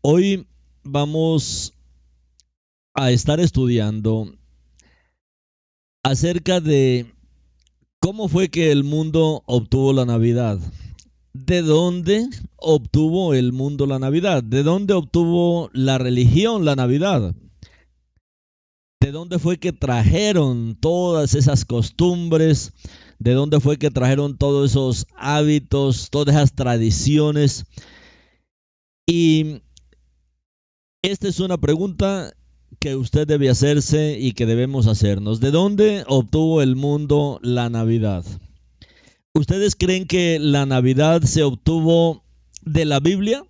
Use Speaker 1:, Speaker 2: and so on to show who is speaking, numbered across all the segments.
Speaker 1: Hoy vamos a estar estudiando acerca de cómo fue que el mundo obtuvo la Navidad. ¿De dónde obtuvo el mundo la Navidad? ¿De dónde obtuvo la religión la Navidad? ¿De dónde fue que trajeron todas esas costumbres? ¿De dónde fue que trajeron todos esos hábitos, todas esas tradiciones? Y esta es una pregunta que usted debe hacerse y que debemos hacernos. ¿De dónde obtuvo el mundo la Navidad? ¿Ustedes creen que la Navidad se obtuvo de la Biblia?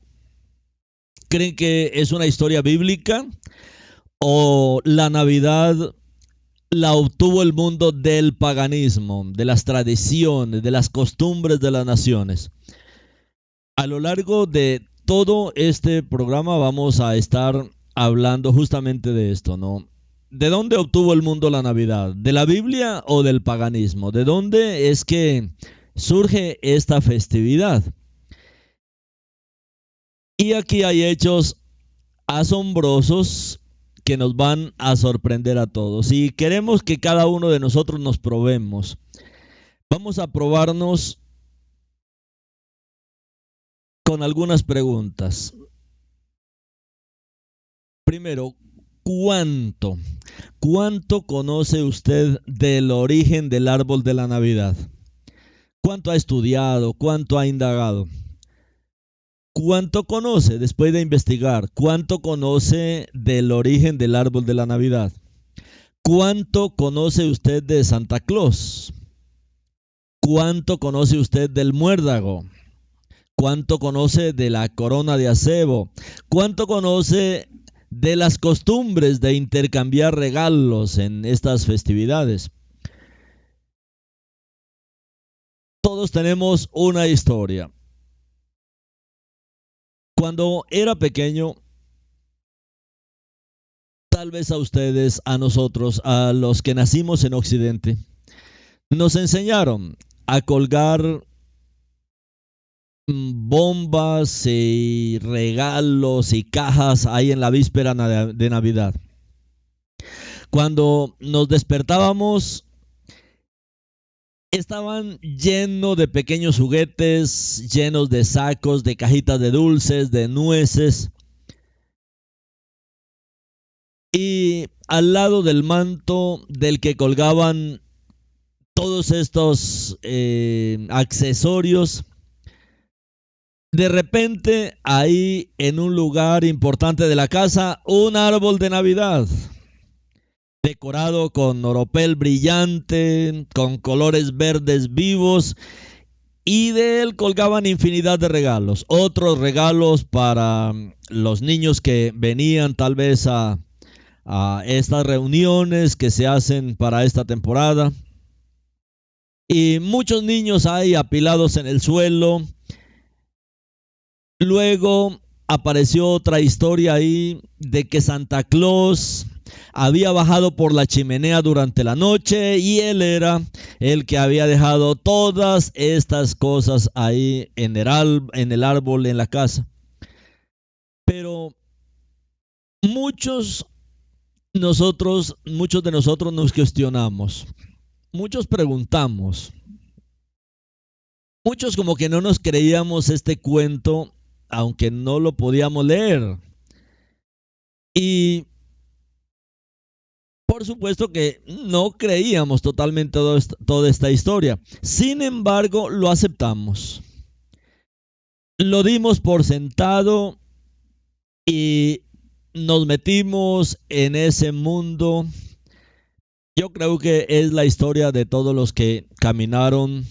Speaker 1: ¿Creen que es una historia bíblica? ¿O la Navidad la obtuvo el mundo del paganismo, de las tradiciones, de las costumbres de las naciones? A lo largo de todo este programa vamos a estar hablando justamente de esto, ¿no? ¿De dónde obtuvo el mundo la Navidad? ¿De la Biblia o del paganismo? ¿De dónde es que surge esta festividad? Y aquí hay hechos asombrosos que nos van a sorprender a todos. Y queremos que cada uno de nosotros nos probemos. Vamos a probarnos con algunas preguntas. Primero, ¿cuánto? ¿Cuánto conoce usted del origen del árbol de la Navidad? ¿Cuánto ha estudiado? ¿Cuánto ha indagado? ¿Cuánto conoce después de investigar? ¿Cuánto conoce del origen del árbol de la Navidad? ¿Cuánto conoce usted de Santa Claus? ¿Cuánto conoce usted del muérdago? ¿Cuánto conoce de la corona de acebo? ¿Cuánto conoce de las costumbres de intercambiar regalos en estas festividades? Todos tenemos una historia. Cuando era pequeño, tal vez a ustedes, a nosotros, a los que nacimos en Occidente, nos enseñaron a colgar bombas y regalos y cajas ahí en la víspera de Navidad. Cuando nos despertábamos, estaban llenos de pequeños juguetes, llenos de sacos, de cajitas de dulces, de nueces. Y al lado del manto del que colgaban todos estos accesorios, de repente ahí en un lugar importante de la casa, un árbol de Navidad decorado con oropel brillante, con colores verdes vivos, y de él colgaban infinidad de regalos. Otros regalos para los niños que venían tal vez a estas reuniones que se hacen para esta temporada. Y muchos niños ahí apilados en el suelo. Luego apareció otra historia ahí de que Santa Claus había bajado por la chimenea durante la noche y él era el que había dejado todas estas cosas ahí en el árbol, en la casa. Pero muchos muchos de nosotros nos cuestionamos, muchos preguntamos, muchos como que no nos creíamos este cuento, aunque no lo podíamos leer. Y por supuesto que no creíamos totalmente toda esta historia. Sin embargo, lo aceptamos. Lo dimos por sentado y nos metimos en ese mundo. Yo creo que es la historia de todos los que caminaron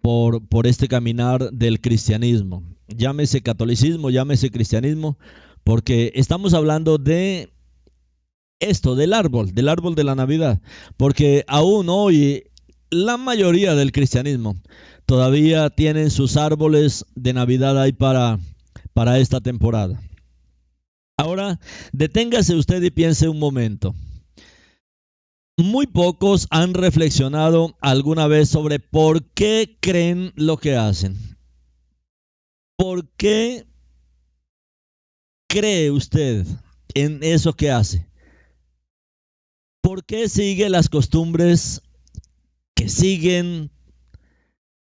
Speaker 1: por este caminar del cristianismo. Llámese catolicismo, llámese cristianismo, porque estamos hablando de esto, del árbol de la Navidad, porque aún hoy la mayoría del cristianismo todavía tienen sus árboles de Navidad ahí para esta temporada. Ahora, deténgase usted y piense un momento. Muy pocos han reflexionado alguna vez sobre por qué creen lo que hacen. ¿Por qué cree usted en eso que hace? ¿Por qué sigue las costumbres que siguen?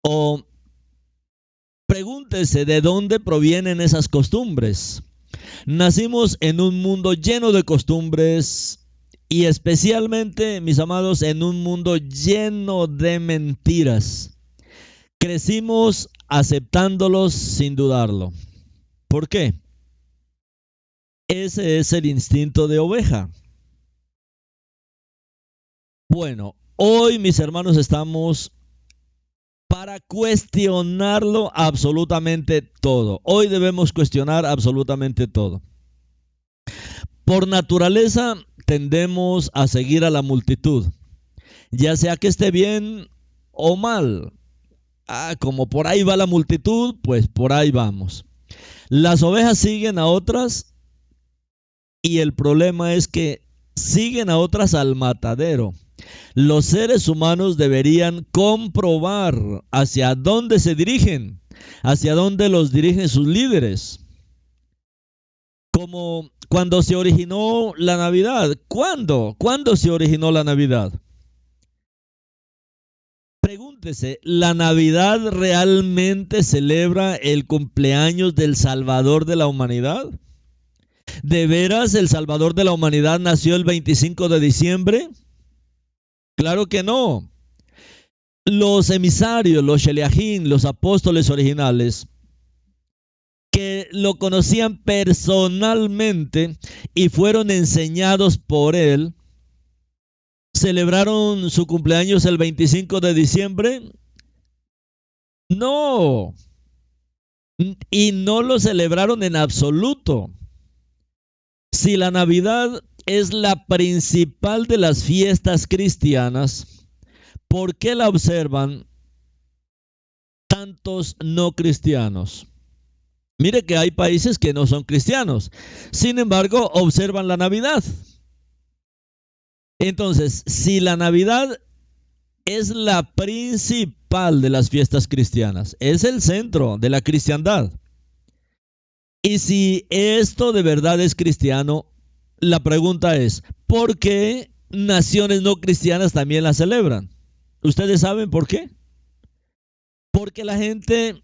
Speaker 1: O pregúntese de dónde provienen esas costumbres. Nacimos en un mundo lleno de costumbres y especialmente, mis amados, en un mundo lleno de mentiras. Crecimos aceptándolos sin dudarlo. ¿Por qué? Ese es el instinto de oveja. Bueno, hoy, mis hermanos, estamos para cuestionarlo absolutamente todo. Hoy debemos cuestionar absolutamente todo. Por naturaleza tendemos a seguir a la multitud, ya sea que esté bien o mal. Como por ahí va la multitud, pues por ahí vamos. Las ovejas siguen a otras y el problema es que siguen a otras al matadero. Los seres humanos deberían comprobar hacia dónde se dirigen, hacia dónde los dirigen sus líderes. Como cuando se originó la Navidad. ¿Cuándo? ¿Cuándo se originó la Navidad? Pregúntese, ¿la Navidad realmente celebra el cumpleaños del Salvador de la humanidad? ¿De veras el Salvador de la humanidad nació el 25 de diciembre? Claro que no. Los emisarios, los sheliachim, los apóstoles originales, que lo conocían personalmente y fueron enseñados por él, ¿celebraron su cumpleaños el 25 de diciembre? No. Y no lo celebraron en absoluto. Si la Navidad es la principal de las fiestas cristianas, ¿por qué la observan tantos no cristianos? Mire que hay países que no son cristianos, sin embargo, observan la Navidad. Entonces, si la Navidad es la principal de las fiestas cristianas, es el centro de la cristiandad, y si esto de verdad es cristiano, la pregunta es, ¿por qué naciones no cristianas también la celebran? ¿Ustedes saben por qué? Porque la gente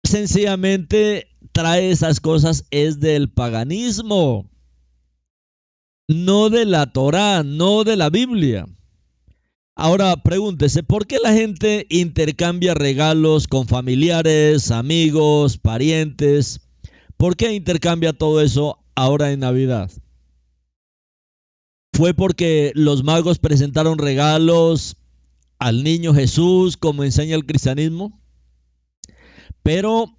Speaker 1: sencillamente trae esas cosas es del paganismo, no de la Torá, no de la Biblia. Ahora pregúntese, ¿por qué la gente intercambia regalos con familiares, amigos, parientes? ¿Por qué intercambia todo eso ahora en Navidad? ¿Fue porque los magos presentaron regalos al niño Jesús, como enseña el cristianismo? Pero,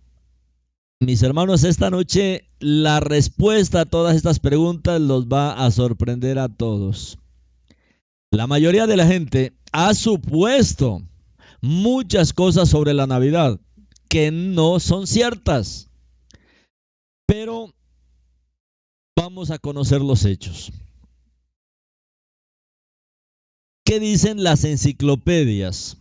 Speaker 1: mis hermanos, esta noche la respuesta a todas estas preguntas los va a sorprender a todos. La mayoría de la gente ha supuesto muchas cosas sobre la Navidad que no son ciertas. Pero vamos a conocer los hechos. ¿Qué dicen las enciclopedias?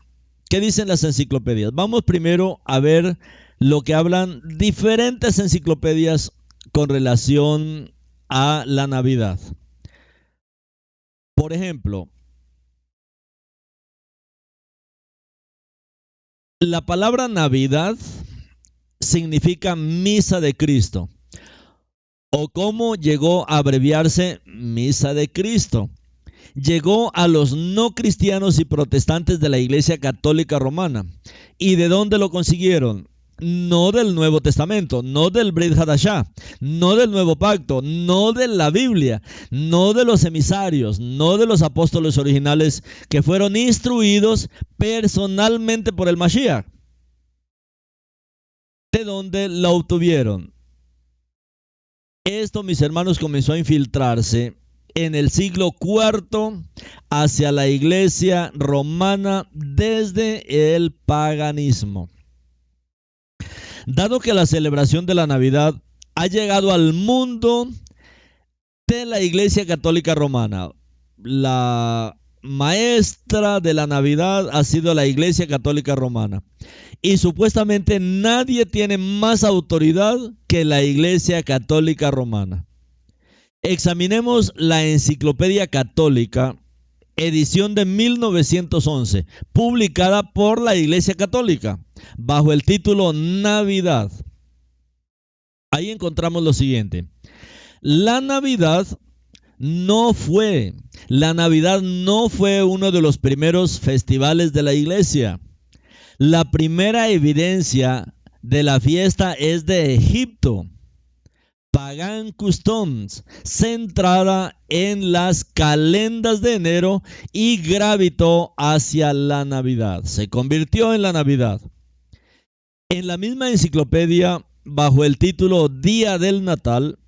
Speaker 1: ¿Qué dicen las enciclopedias? Vamos primero a ver lo que hablan diferentes enciclopedias con relación a la Navidad. Por ejemplo, la palabra Navidad significa misa de Cristo, o cómo llegó a abreviarse misa de Cristo. Llegó a los no cristianos y protestantes de la Iglesia Católica Romana. ¿Y de dónde lo consiguieron? No del Nuevo Testamento, no del Brit Hadashah, no del Nuevo Pacto, no de la Biblia, no de los emisarios, no de los apóstoles originales que fueron instruidos personalmente por el Mashiach. ¿De dónde lo obtuvieron? Esto, mis hermanos, comenzó a infiltrarse en el siglo IV hacia la iglesia romana desde el paganismo. Dado que la celebración de la Navidad ha llegado al mundo de la iglesia católica romana, la maestra de la Navidad ha sido la Iglesia Católica Romana. Y supuestamente nadie tiene más autoridad que la Iglesia Católica Romana. Examinemos la Enciclopedia Católica, edición de 1911, publicada por la Iglesia Católica, bajo el título Navidad. Ahí encontramos lo siguiente. La Navidad no fue uno de los primeros festivales de la Iglesia. La primera evidencia de la fiesta es de Egipto. Pagan Customs, centrada en las calendas de enero y gravitó hacia la Navidad. Se convirtió en la Navidad. En la misma enciclopedia, bajo el título Día del Natal,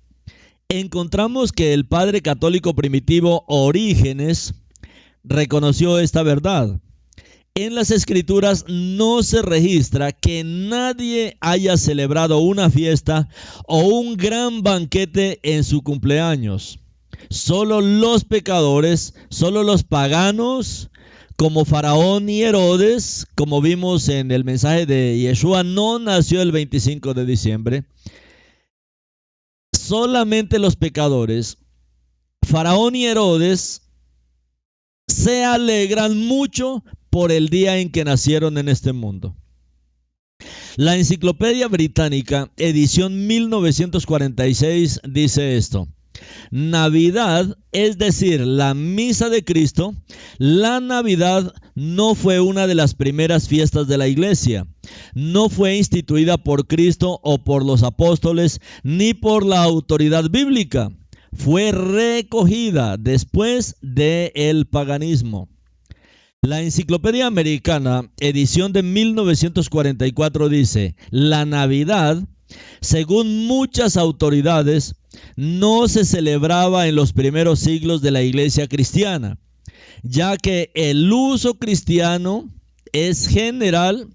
Speaker 1: encontramos que el padre católico primitivo Orígenes reconoció esta verdad. En las escrituras no se registra que nadie haya celebrado una fiesta o un gran banquete en su cumpleaños. Solo los pecadores, solo los paganos, como Faraón y Herodes, como vimos en el mensaje de Yeshua, no nació el 25 de diciembre. Solamente los pecadores, Faraón y Herodes, se alegran mucho por el día en que nacieron en este mundo. La Enciclopedia Británica, edición 1946, dice esto: Navidad, es decir, la misa de Cristo, la Navidad no fue una de las primeras fiestas de la Iglesia. No fue instituida por Cristo o por los apóstoles, ni por la autoridad bíblica. Fue recogida después del paganismo. La Enciclopedia Americana, edición de 1944, dice: la Navidad, según muchas autoridades, no se celebraba en los primeros siglos de la Iglesia cristiana, ya que el uso cristiano es general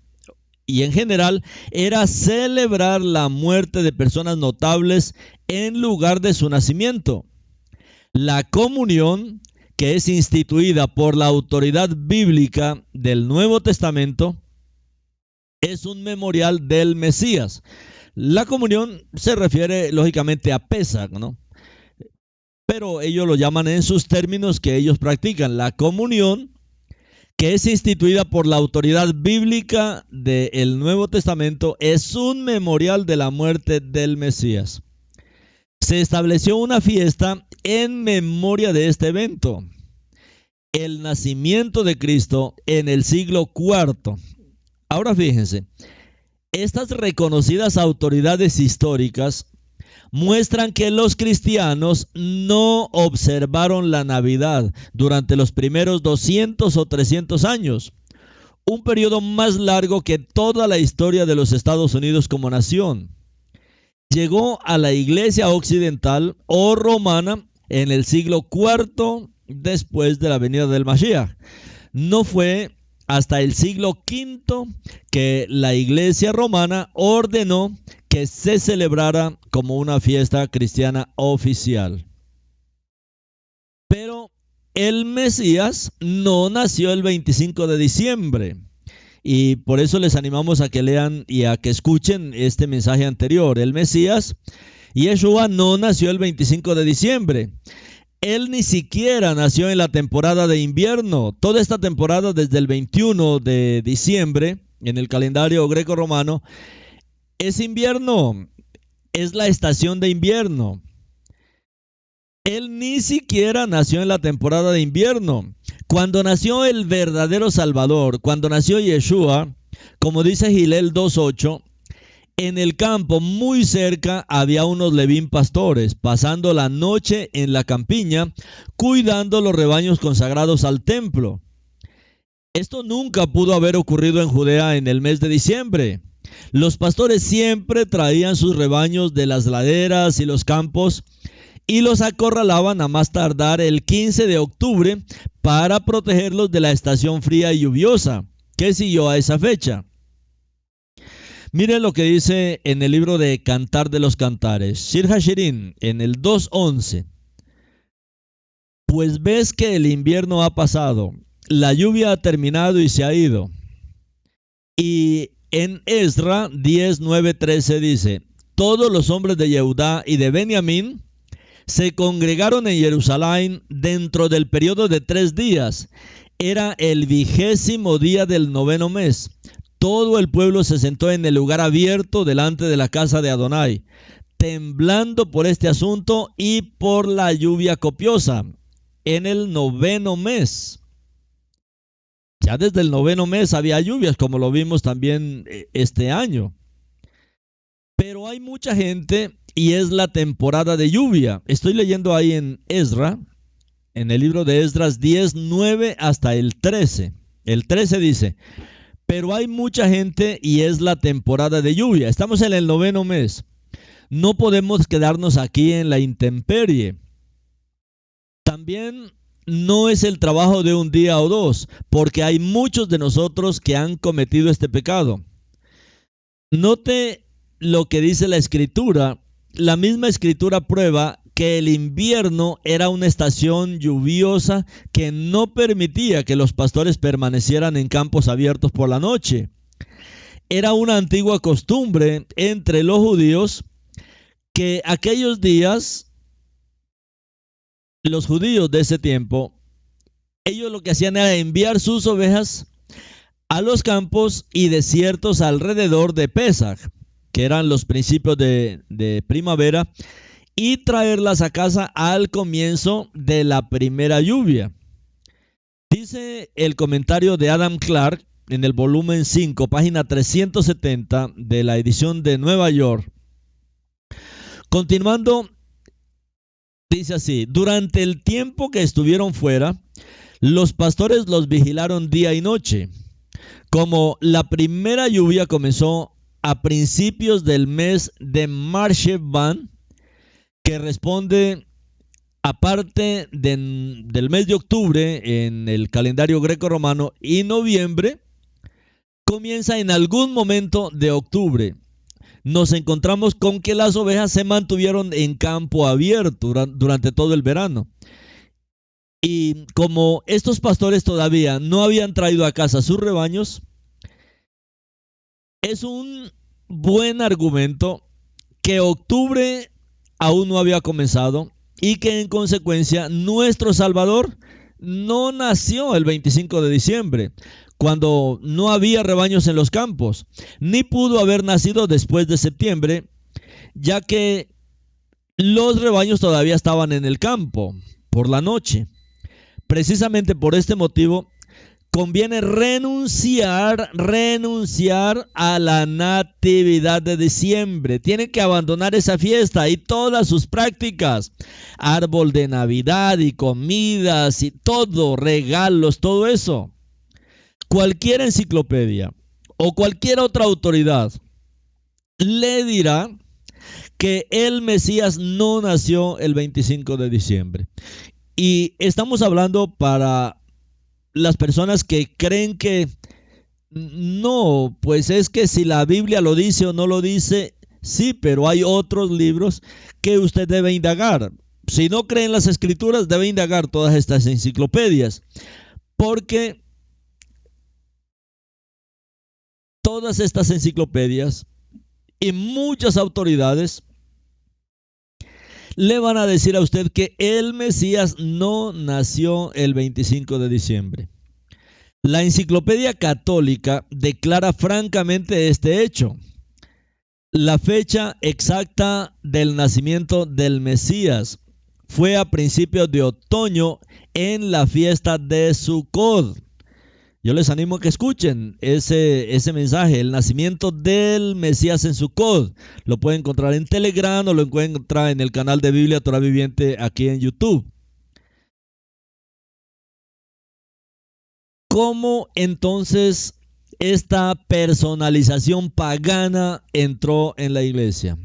Speaker 1: y en general era celebrar la muerte de personas notables en lugar de su nacimiento. La comunión, que es instituida por la autoridad bíblica del Nuevo Testamento, es un memorial del Mesías. La comunión se refiere lógicamente a Pesaj, ¿no? Pero ellos lo llaman en sus términos que ellos practican. La comunión, que es instituida por la autoridad bíblica del Nuevo Testamento, es un memorial de la muerte del Mesías. Se estableció una fiesta en memoria de este evento, el nacimiento de Cristo en el siglo IV. Ahora fíjense, estas reconocidas autoridades históricas muestran que los cristianos no observaron la Navidad durante los primeros 200 o 300 años, un periodo más largo que toda la historia de los Estados Unidos como nación. Llegó a la Iglesia occidental o romana en el siglo IV después de la venida del Mashiach. No fue hasta el siglo V que la Iglesia romana ordenó que se celebrara como una fiesta cristiana oficial. Pero el Mesías no nació el 25 de diciembre. Y por eso les animamos a que lean y a que escuchen este mensaje anterior. El Mesías, Yeshua, no nació el 25 de diciembre. Él ni siquiera nació en la temporada de invierno. Toda esta temporada, desde el 21 de diciembre, en el calendario greco-romano, es invierno. Es la estación de invierno. Él ni siquiera nació en la temporada de invierno. Cuando nació el verdadero Salvador, cuando nació Yeshua, como dice Gilel 2:8, en el campo muy cerca había unos levín pastores, pasando la noche en la campiña, cuidando los rebaños consagrados al templo. Esto nunca pudo haber ocurrido en Judea en el mes de diciembre. Los pastores siempre traían sus rebaños de las laderas y los campos y los acorralaban a más tardar el 15 de octubre para protegerlos de la estación fría y lluviosa que siguió a esa fecha. Miren lo que dice en el libro de Cantar de los Cantares, Shir HaShirim, en el 2:11. Pues ves que el invierno ha pasado, la lluvia ha terminado y se ha ido. Y en Esdra 10, 9, 13 dice, todos los hombres de Yehudá y de Benjamín se congregaron en Jerusalén dentro del periodo de 3 días. Era el 20º día del 9º mes. Todo el pueblo se sentó en el lugar abierto delante de la casa de Adonai, temblando por este asunto y por la lluvia copiosa, en el 9º mes. Ya desde el 9º mes había lluvias, como lo vimos también este año. Pero hay mucha gente y es la temporada de lluvia. Estoy leyendo ahí en Esdra, en el libro de Esdras 10, 9 hasta el 13. El 13 dice, pero hay mucha gente y es la temporada de lluvia. Estamos en el 9º mes. No podemos quedarnos aquí en la intemperie. También no es el trabajo de un día o dos, porque hay muchos de nosotros que han cometido este pecado. Note lo que dice la Escritura. La misma Escritura prueba que el invierno era una estación lluviosa que no permitía que los pastores permanecieran en campos abiertos por la noche. Era una antigua costumbre entre los judíos que aquellos días, los judíos de ese tiempo, ellos lo que hacían era enviar sus ovejas a los campos y desiertos alrededor de Pesaj, que eran los principios de primavera, y traerlas a casa al comienzo de la primera lluvia. Dice el comentario de Adam Clark en el volumen 5, página 370 de la edición de Nueva York. Continuando, dice así, durante el tiempo que estuvieron fuera, los pastores los vigilaron día y noche. Como la primera lluvia comenzó a principios del mes de Marcheshvan, que responde aparte del mes de octubre en el calendario greco-romano, y noviembre comienza en algún momento de octubre. Nos encontramos con que las ovejas se mantuvieron en campo abierto durante todo el verano. Y como estos pastores todavía no habían traído a casa sus rebaños, es un buen argumento que octubre aún no había comenzado y que en consecuencia nuestro Salvador no nació el 25 de diciembre, cuando no había rebaños en los campos, ni pudo haber nacido después de septiembre, ya que los rebaños todavía estaban en el campo por la noche. Precisamente por este motivo, conviene renunciar a la natividad de diciembre. Tienen que abandonar esa fiesta y todas sus prácticas. Árbol de Navidad y comidas y todo, regalos, todo eso. Cualquier enciclopedia o cualquier otra autoridad le dirá que el Mesías no nació el 25 de diciembre. Y estamos hablando para las personas que creen que no, pues es que si la Biblia lo dice o no lo dice, sí, pero hay otros libros que usted debe indagar. Si no cree en las Escrituras, debe indagar todas estas enciclopedias, porque todas estas enciclopedias y muchas autoridades le van a decir a usted que el Mesías no nació el 25 de diciembre. La Enciclopedia Católica declara francamente este hecho. La fecha exacta del nacimiento del Mesías fue a principios de otoño en la fiesta de Sukkot. Yo les animo a que escuchen ese mensaje, el nacimiento del Mesías en Sukkot. Lo pueden encontrar en Telegram o lo encuentran en el canal de Biblia Torah Viviente aquí en YouTube. ¿Cómo entonces esta personalización pagana entró en la iglesia?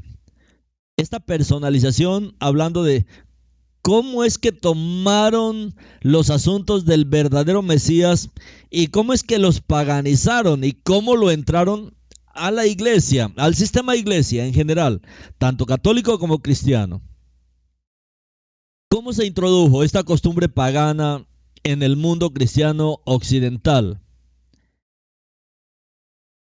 Speaker 1: Esta personalización, hablando de cómo es que tomaron los asuntos del verdadero Mesías y cómo es que los paganizaron y cómo lo entraron a la iglesia, al sistema iglesia en general, tanto católico como cristiano. ¿Cómo se introdujo esta costumbre pagana en el mundo cristiano occidental?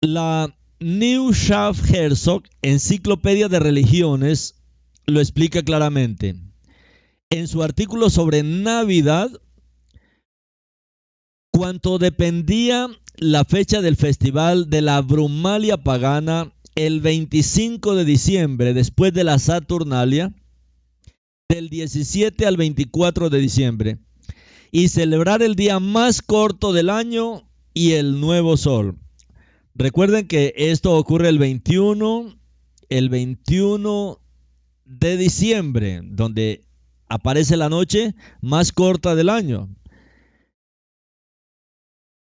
Speaker 1: La New Schaff-Herzog, Enciclopedia de Religiones, lo explica claramente. En su artículo sobre Navidad, cuanto dependía la fecha del festival de la Brumalia pagana, el 25 de diciembre, después de la Saturnalia, del 17 al 24 de diciembre, y celebrar el día más corto del año y el nuevo sol. Recuerden que esto ocurre el 21 de diciembre, donde aparece la noche más corta del año.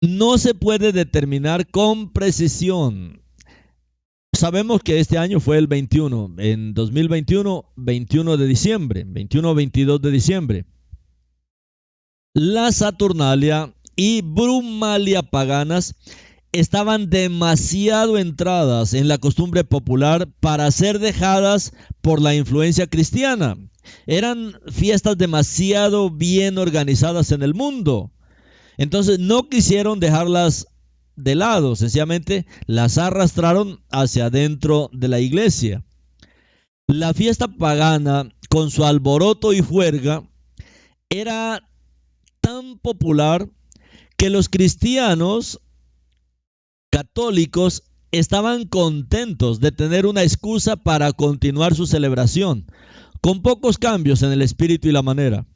Speaker 1: No se puede determinar con precisión. Sabemos que este año fue el 21, en 2021, 21 de diciembre, 21 o 22 de diciembre. La Saturnalia y Brumalia paganas estaban demasiado entradas en la costumbre popular para ser dejadas por la influencia cristiana. Eran fiestas demasiado bien organizadas en el mundo. Entonces no quisieron dejarlas de lado, sencillamente las arrastraron hacia adentro de la iglesia. La fiesta pagana, con su alboroto y juerga, era tan popular que los cristianos católicos estaban contentos de tener una excusa para continuar su celebración, con pocos cambios en el espíritu y la manera.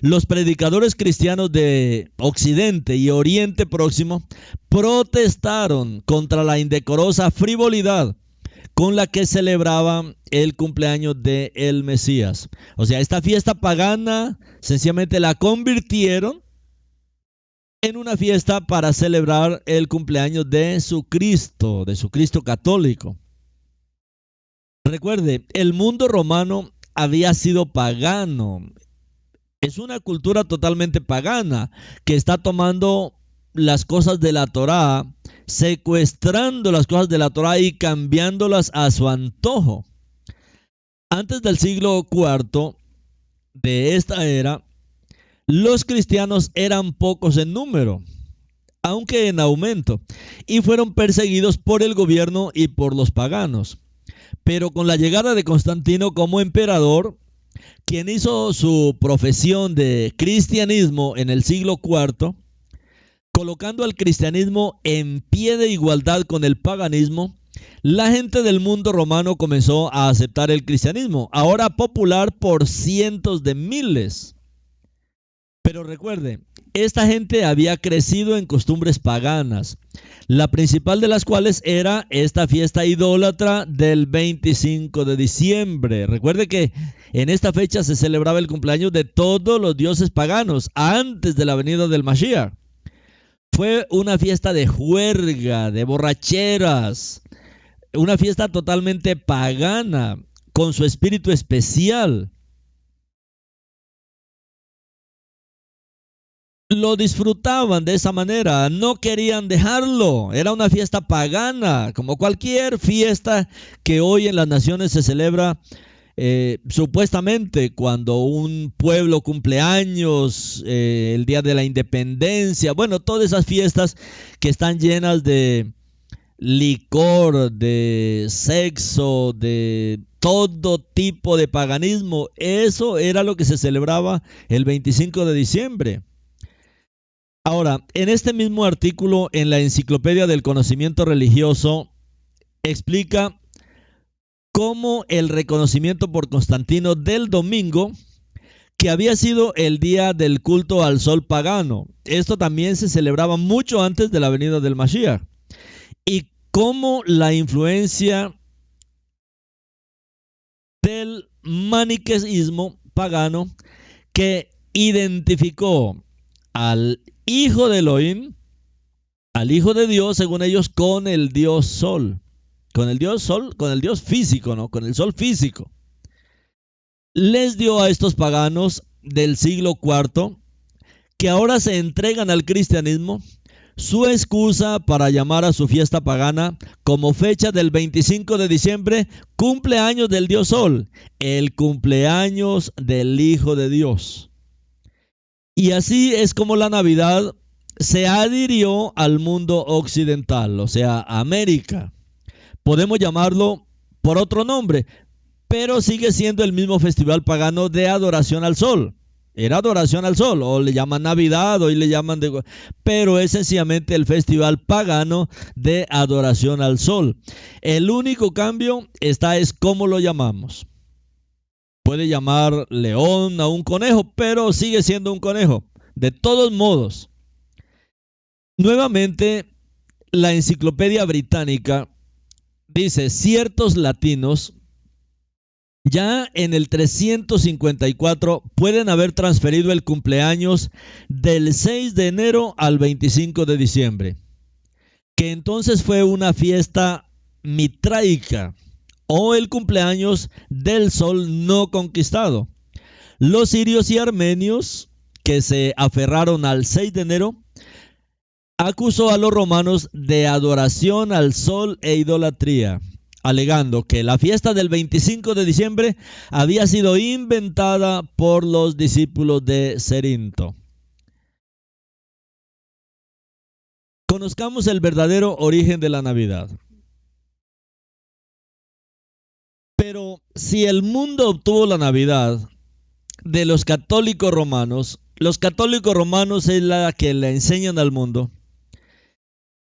Speaker 1: Los predicadores cristianos de Occidente y Oriente Próximo protestaron contra la indecorosa frivolidad con la que celebraban el cumpleaños del Mesías. O sea, esta fiesta pagana sencillamente la convirtieron en una fiesta para celebrar el cumpleaños de su Cristo católico. Recuerde, el mundo romano había sido pagano. Es una cultura totalmente pagana que está tomando las cosas de la Torá, secuestrando las cosas de la Torá y cambiándolas a su antojo. Antes del siglo IV de esta era, los cristianos eran pocos en número, aunque en aumento, y fueron perseguidos por el gobierno y por los paganos. Pero con la llegada de Constantino como emperador, quien hizo su profesión de cristianismo en el siglo IV, colocando al cristianismo en pie de igualdad con el paganismo, la gente del mundo romano comenzó a aceptar el cristianismo, ahora popular por cientos de miles. Pero recuerde, esta gente había crecido en costumbres paganas, la principal de las cuales era esta fiesta idólatra del 25 de diciembre. Recuerde que en esta fecha se celebraba el cumpleaños de todos los dioses paganos antes de la venida del Mashiach. Fue una fiesta de juerga, de borracheras, una fiesta totalmente pagana, con su espíritu especial. Lo disfrutaban de esa manera, no querían dejarlo. Era una fiesta pagana, como cualquier fiesta que hoy en las naciones se celebra supuestamente cuando un pueblo cumple años, el día de la independencia, bueno, todas esas fiestas que están llenas de licor, de sexo, de todo tipo de paganismo. Eso era lo que se celebraba el 25 de diciembre. Ahora, en este mismo artículo en la Enciclopedia del Conocimiento Religioso, explica cómo el reconocimiento por Constantino del domingo, que había sido el día del culto al sol pagano, esto también se celebraba mucho antes de la venida del Mashiach, y cómo la influencia del maniqueísmo pagano que identificó al hijo de Elohim, al hijo de Dios, según ellos, con el dios sol, con el dios físico, ¿no? Con el sol físico. Les dio a estos paganos del siglo IV, que ahora se entregan al cristianismo, Su excusa para llamar a su fiesta pagana como fecha del 25 de diciembre, cumpleaños del dios Sol, el cumpleaños del Hijo de Dios. Y así es como la Navidad se adhirió al mundo occidental, o sea, América. Podemos llamarlo por otro nombre, pero sigue siendo el mismo festival pagano de adoración al sol. Era adoración al sol, o le llaman Navidad, hoy le llaman pero es sencillamente el festival pagano de adoración al sol. El único cambio es cómo lo llamamos. Puede llamar león a un conejo, pero sigue siendo un conejo. De todos modos, nuevamente, la Enciclopedia Británica dice: ciertos latinos ya en el 354 pueden haber transferido el cumpleaños del 6 de enero al 25 de diciembre, que entonces fue una fiesta mitraica o el cumpleaños del sol no conquistado. Los sirios y armenios, que se aferraron al 6 de enero, acusó a los romanos de adoración al sol e idolatría, alegando que la fiesta del 25 de diciembre había sido inventada por los discípulos de Cerinto. Conozcamos el verdadero origen de la Navidad. Pero si el mundo obtuvo la Navidad de los católicos romanos es la que le enseñan al mundo.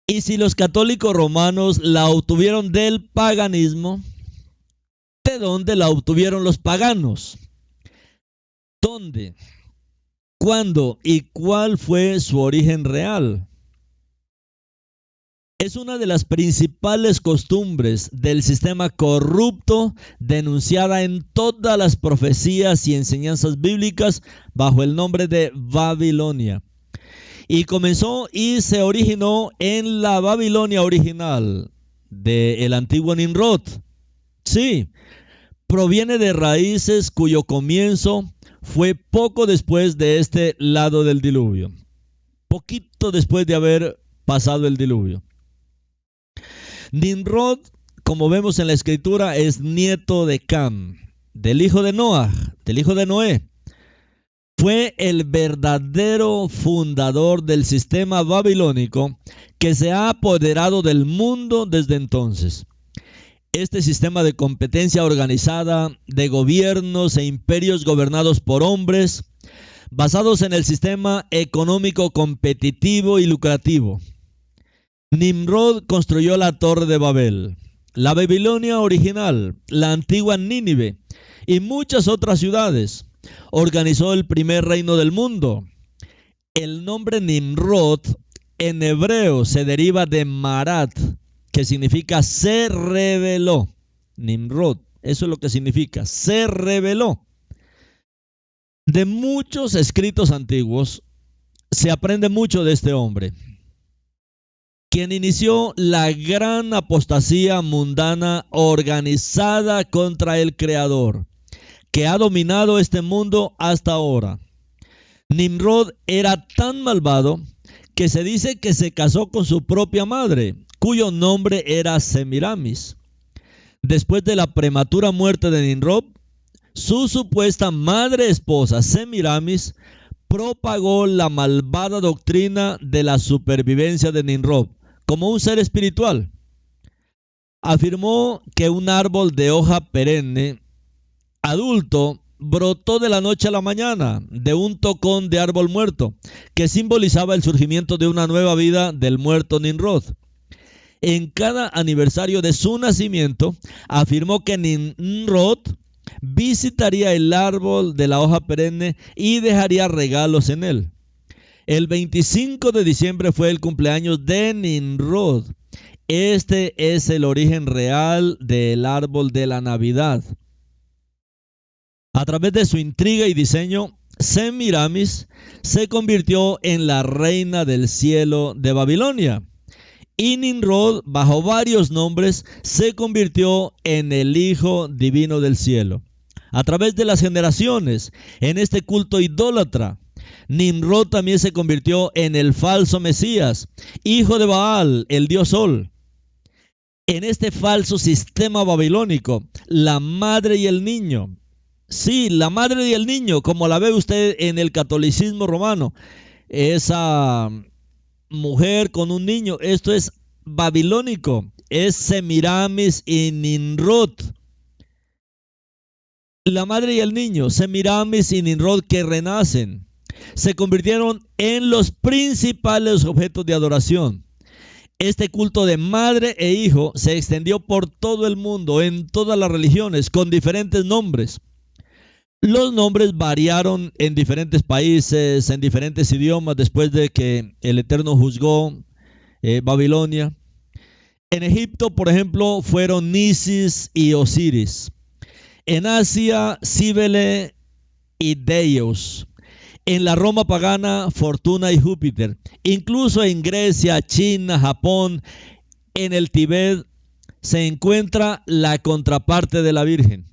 Speaker 1: Y si los católicos romanos la obtuvieron del paganismo, ¿de dónde la obtuvieron los paganos? ¿Dónde? ¿Cuándo? ¿Y cuál fue su origen real? Es una de las principales costumbres del sistema corrupto denunciada en todas las profecías y enseñanzas bíblicas bajo el nombre de Babilonia. Y comenzó y se originó en la Babilonia original del antiguo Nimrod. Sí, proviene de raíces cuyo comienzo fue poco después de este lado del diluvio. Poquito después de haber pasado el diluvio. Nimrod, como vemos en la escritura, es nieto de Cam, del hijo de Noah, del hijo de Noé. Fue el verdadero fundador del sistema babilónico que se ha apoderado del mundo desde entonces. Este sistema de competencia organizada, de gobiernos e imperios gobernados por hombres, basados en el sistema económico competitivo y lucrativo. Nimrod construyó la Torre de Babel, la Babilonia original, la antigua Nínive y muchas otras ciudades. Organizó el primer reino del mundo. El nombre Nimrod en hebreo se deriva de Marat, que significa se rebeló. Nimrod, eso es lo que significa, se rebeló. De muchos escritos antiguos se aprende mucho de este hombre, quien inició la gran apostasía mundana organizada contra el Creador, que ha dominado este mundo hasta ahora. Nimrod era tan malvado que se dice que se casó con su propia madre, cuyo nombre era Semiramis. Después de la prematura muerte de Nimrod, su supuesta madre esposa Semiramis propagó la malvada doctrina de la supervivencia de Nimrod como un ser espiritual. Afirmó que un árbol de hoja perenne adulto brotó de la noche a la mañana de un tocón de árbol muerto, que simbolizaba el surgimiento de una nueva vida del muerto Nimrod. En cada aniversario de su nacimiento, afirmó que Nimrod visitaría el árbol de la hoja perenne y dejaría regalos en él. El 25 de diciembre fue el cumpleaños de Nimrod. Este es el origen real del árbol de la Navidad. A través de su intriga y diseño, Semiramis se convirtió en la reina del cielo de Babilonia. Y Nimrod, bajo varios nombres, se convirtió en el hijo divino del cielo. A través de las generaciones, en este culto idólatra, Nimrod también se convirtió en el falso Mesías, hijo de Baal, el dios Sol. En este falso sistema babilónico, la madre y el niño, sí, la madre y el niño, como la ve usted en el catolicismo romano, esa mujer con un niño, esto es babilónico, es Semiramis y Nimrod. La madre y el niño, Semiramis y Nimrod, que renacen, se convirtieron en los principales objetos de adoración. Este culto de madre e hijo se extendió por todo el mundo, en todas las religiones, con diferentes nombres. Los nombres variaron en diferentes países, en diferentes idiomas, después de que el Eterno juzgó Babilonia. En Egipto, por ejemplo, fueron Isis y Osiris. En Asia, Cíbele y Deus. En la Roma pagana, Fortuna y Júpiter. Incluso en Grecia, China, Japón, en el Tíbet, se encuentra la contraparte de la Virgen.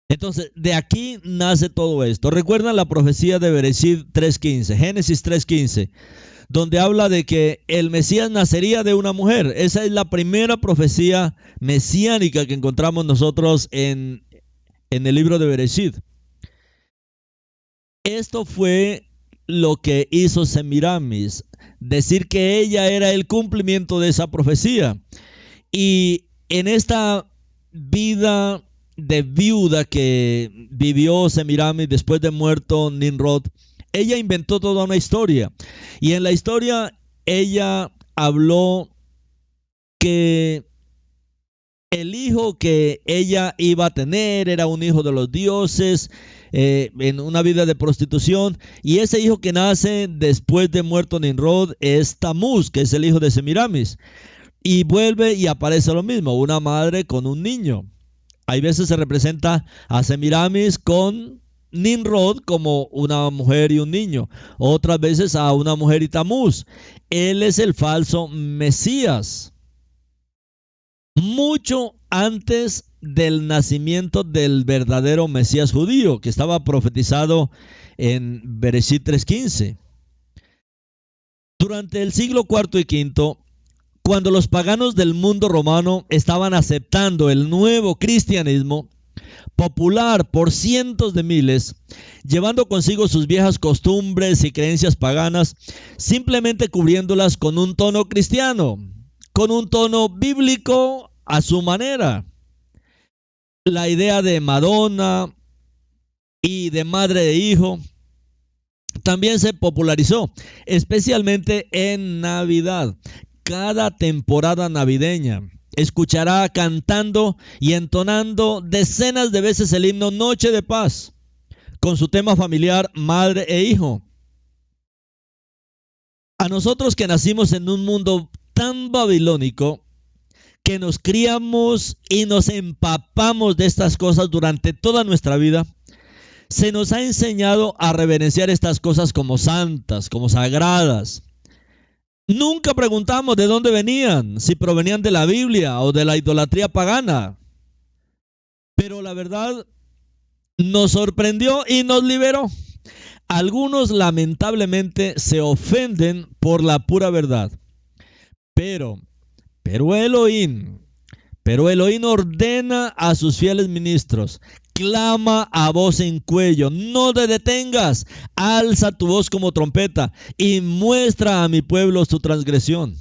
Speaker 1: Entonces, de aquí nace todo esto. ¿Recuerdan la profecía de Bereshit 3.15? Génesis 3.15, donde habla de que el Mesías nacería de una mujer. Esa es la primera profecía mesiánica que encontramos nosotros en el libro de Bereshit. Esto fue lo que hizo Semiramis, decir que ella era el cumplimiento de esa profecía. Y en esta vida de viuda que vivió Semiramis después de muerto Nimrod, ella inventó toda una historia. Y en la historia ella habló que el hijo que ella iba a tener era un hijo de los dioses, en una vida de prostitución, y ese hijo que nace después de muerto Nimrod es Tamuz, que es el hijo de Semiramis, y vuelve y aparece lo mismo, una madre con un niño. Hay veces se representa a Semiramis con Nimrod como una mujer y un niño, otras veces a una mujer y Tamuz. Él es el falso Mesías. Mucho antes del nacimiento del verdadero Mesías judío, que estaba profetizado en Bereshit 3.15. Durante el siglo IV y V, cuando los paganos del mundo romano estaban aceptando el nuevo cristianismo, popular por cientos de miles, llevando consigo sus viejas costumbres y creencias paganas, simplemente cubriéndolas con un tono cristiano, con un tono bíblico a su manera. La idea de Madonna y de madre e hijo también se popularizó, especialmente en Navidad. Cada temporada navideña escuchará cantando y entonando decenas de veces el himno Noche de Paz, con su tema familiar madre e hijo. A nosotros que nacimos en un mundo tan babilónico, que nos criamos y nos empapamos de estas cosas durante toda nuestra vida, se nos ha enseñado a reverenciar estas cosas como santas, como sagradas. Nunca preguntamos de dónde venían, si provenían de la Biblia o de la idolatría pagana. Pero la verdad nos sorprendió y nos liberó. Algunos lamentablemente se ofenden por la pura verdad. Pero Elohim ordena a sus fieles ministros: clama a voz en cuello, no te detengas, alza tu voz como trompeta y muestra a mi pueblo su transgresión.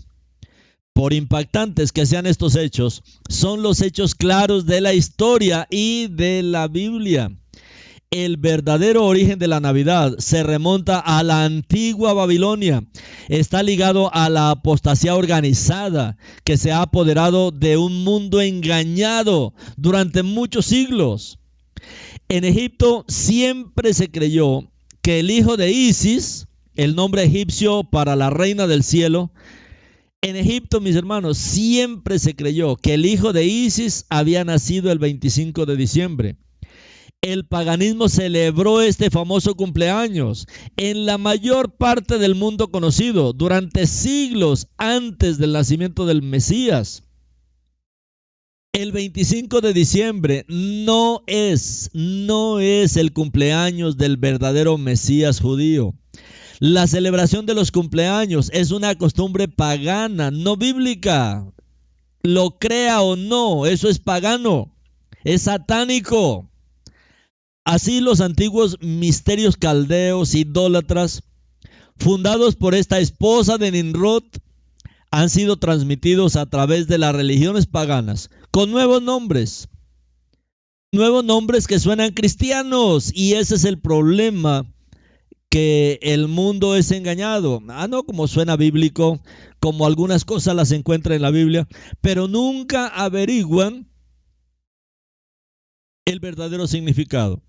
Speaker 1: Por impactantes que sean estos hechos, son los hechos claros de la historia y de la Biblia. El verdadero origen de la Navidad se remonta a la antigua Babilonia. Está ligado a la apostasía organizada que se ha apoderado de un mundo engañado durante muchos siglos. En Egipto siempre se creyó que el hijo de Isis, el nombre egipcio para la reina del cielo, en Egipto, mis hermanos, siempre se creyó que el hijo de Isis había nacido el 25 de diciembre. El paganismo celebró este famoso cumpleaños en la mayor parte del mundo conocido durante siglos antes del nacimiento del Mesías. El 25 de diciembre no es el cumpleaños del verdadero Mesías judío. La celebración de los cumpleaños es una costumbre pagana, no bíblica. Lo crea o no, eso es pagano, es satánico. Así los antiguos misterios caldeos, idólatras, fundados por esta esposa de Nimrod, han sido transmitidos a través de las religiones paganas, con nuevos nombres que suenan cristianos, y ese es el problema, que el mundo es engañado. No como suena bíblico, como algunas cosas las encuentra en la Biblia, pero nunca averiguan el verdadero significado.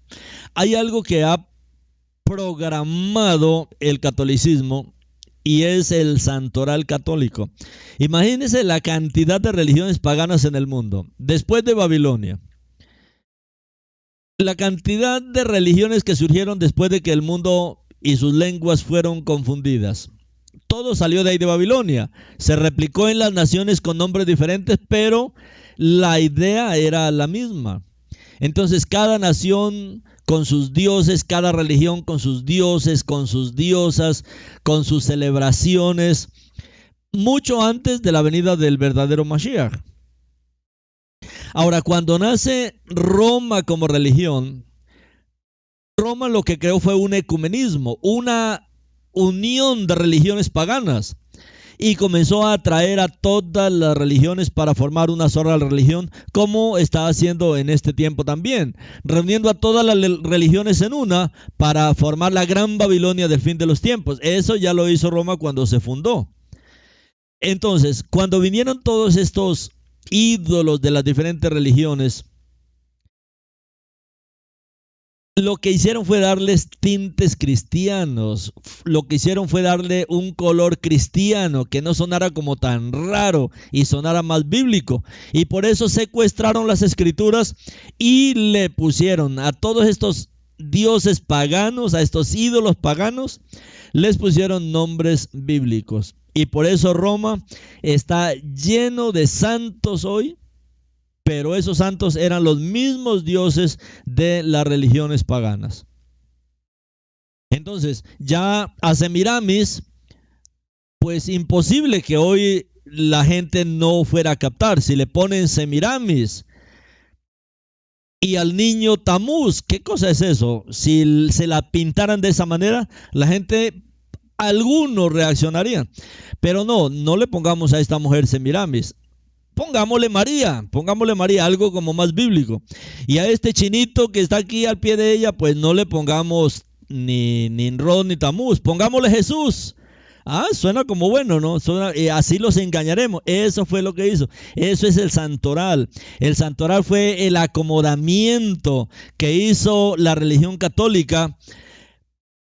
Speaker 1: Hay algo que ha programado el catolicismo y es el santoral católico. Imagínense la cantidad de religiones paganas en el mundo. Después de Babilonia, la cantidad de religiones que surgieron después de que el mundo y sus lenguas fueron confundidas. Todo salió de ahí de Babilonia. Se replicó en las naciones con nombres diferentes, pero la idea era la misma. Entonces cada nación con sus dioses, cada religión con sus dioses, con sus diosas, con sus celebraciones, mucho antes de la venida del verdadero Mashiach. Ahora, cuando nace Roma como religión, Roma lo que creó fue un ecumenismo, una unión de religiones paganas, y comenzó a atraer a todas las religiones para formar una sola religión, como está haciendo en este tiempo también, reuniendo a todas las religiones en una para formar la gran Babilonia del fin de los tiempos. Eso ya lo hizo Roma cuando se fundó. Entonces, cuando vinieron todos estos ídolos de las diferentes religiones, lo que hicieron fue darles tintes cristianos, lo que hicieron fue darle un color cristiano que no sonara como tan raro y sonara más bíblico. Y por eso secuestraron las escrituras y le pusieron a todos estos dioses paganos, a estos ídolos paganos, les pusieron nombres bíblicos. Y por eso Roma está lleno de santos hoy, pero esos santos eran los mismos dioses de las religiones paganas. Entonces, ya a Semiramis, pues imposible que hoy la gente no fuera a captar. Si le ponen Semiramis y al niño Tamuz, ¿qué cosa es eso? Si se la pintaran de esa manera, la gente, algunos reaccionarían. Pero no le pongamos a esta mujer Semiramis. Pongámosle María, algo como más bíblico. Y a este chinito que está aquí al pie de ella, pues no le pongamos ni Nimrod ni Tamuz, pongámosle Jesús. Suena como bueno, ¿no? Así los engañaremos. Eso fue lo que hizo. Eso es el santoral. El santoral fue el acomodamiento que hizo la religión católica,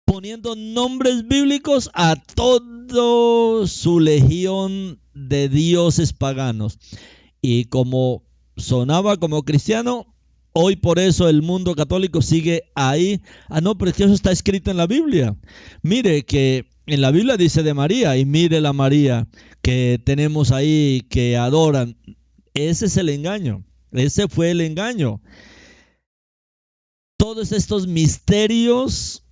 Speaker 1: poniendo nombres bíblicos a toda su legión de dioses paganos. Y como sonaba como cristiano, hoy por eso el mundo católico sigue ahí. No, pero es que eso está escrito en la Biblia. Mire que en la Biblia dice de María, y mire la María que tenemos ahí, que adoran. Ese es el engaño. Ese fue el engaño. Todos estos misterios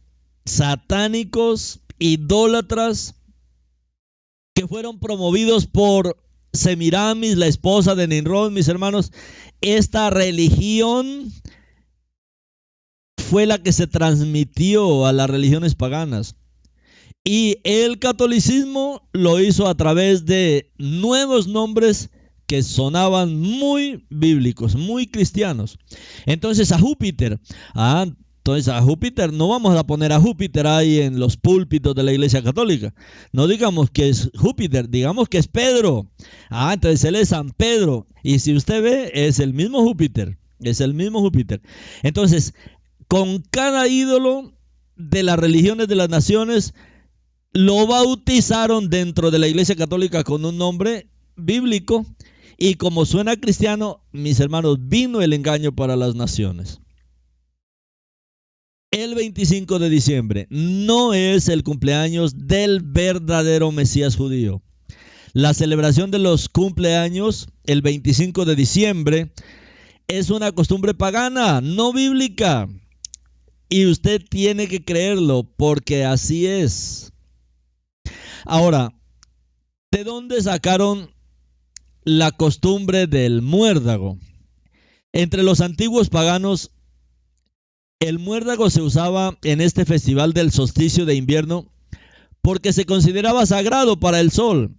Speaker 1: satánicos, idólatras, que fueron promovidos por Semiramis, la esposa de Nimrod, mis hermanos, esta religión fue la que se transmitió a las religiones paganas. Y el catolicismo lo hizo a través de nuevos nombres que sonaban muy bíblicos, muy cristianos. Entonces a Júpiter, entonces a Júpiter, no vamos a poner a Júpiter ahí en los púlpitos de la Iglesia Católica. No digamos que es Júpiter, digamos que es Pedro. Entonces él es San Pedro. Y si usted ve, es el mismo Júpiter. Es el mismo Júpiter. Entonces, con cada ídolo de las religiones de las naciones, lo bautizaron dentro de la Iglesia Católica con un nombre bíblico. Y como suena cristiano, mis hermanos, vino el engaño para las naciones. El 25 de diciembre no es el cumpleaños del verdadero Mesías judío. La celebración de los cumpleaños el 25 de diciembre es una costumbre pagana, no bíblica. Y usted tiene que creerlo porque así es. Ahora, ¿de dónde sacaron la costumbre del muérdago? Entre los antiguos paganos, el muérdago se usaba en este festival del solsticio de invierno porque se consideraba sagrado para el sol,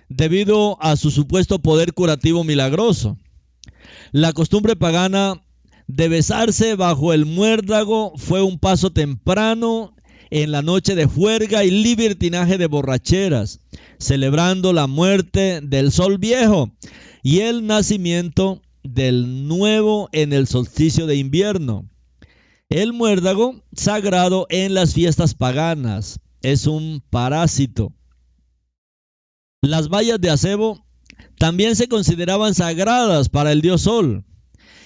Speaker 1: debido a su supuesto poder curativo milagroso. La costumbre pagana de besarse bajo el muérdago fue un paso temprano en la noche de juerga y libertinaje de borracheras, celebrando la muerte del sol viejo y el nacimiento del nuevo en el solsticio de invierno. El muérdago, sagrado en las fiestas paganas, es un parásito. Las bayas de acebo también se consideraban sagradas para el dios Sol.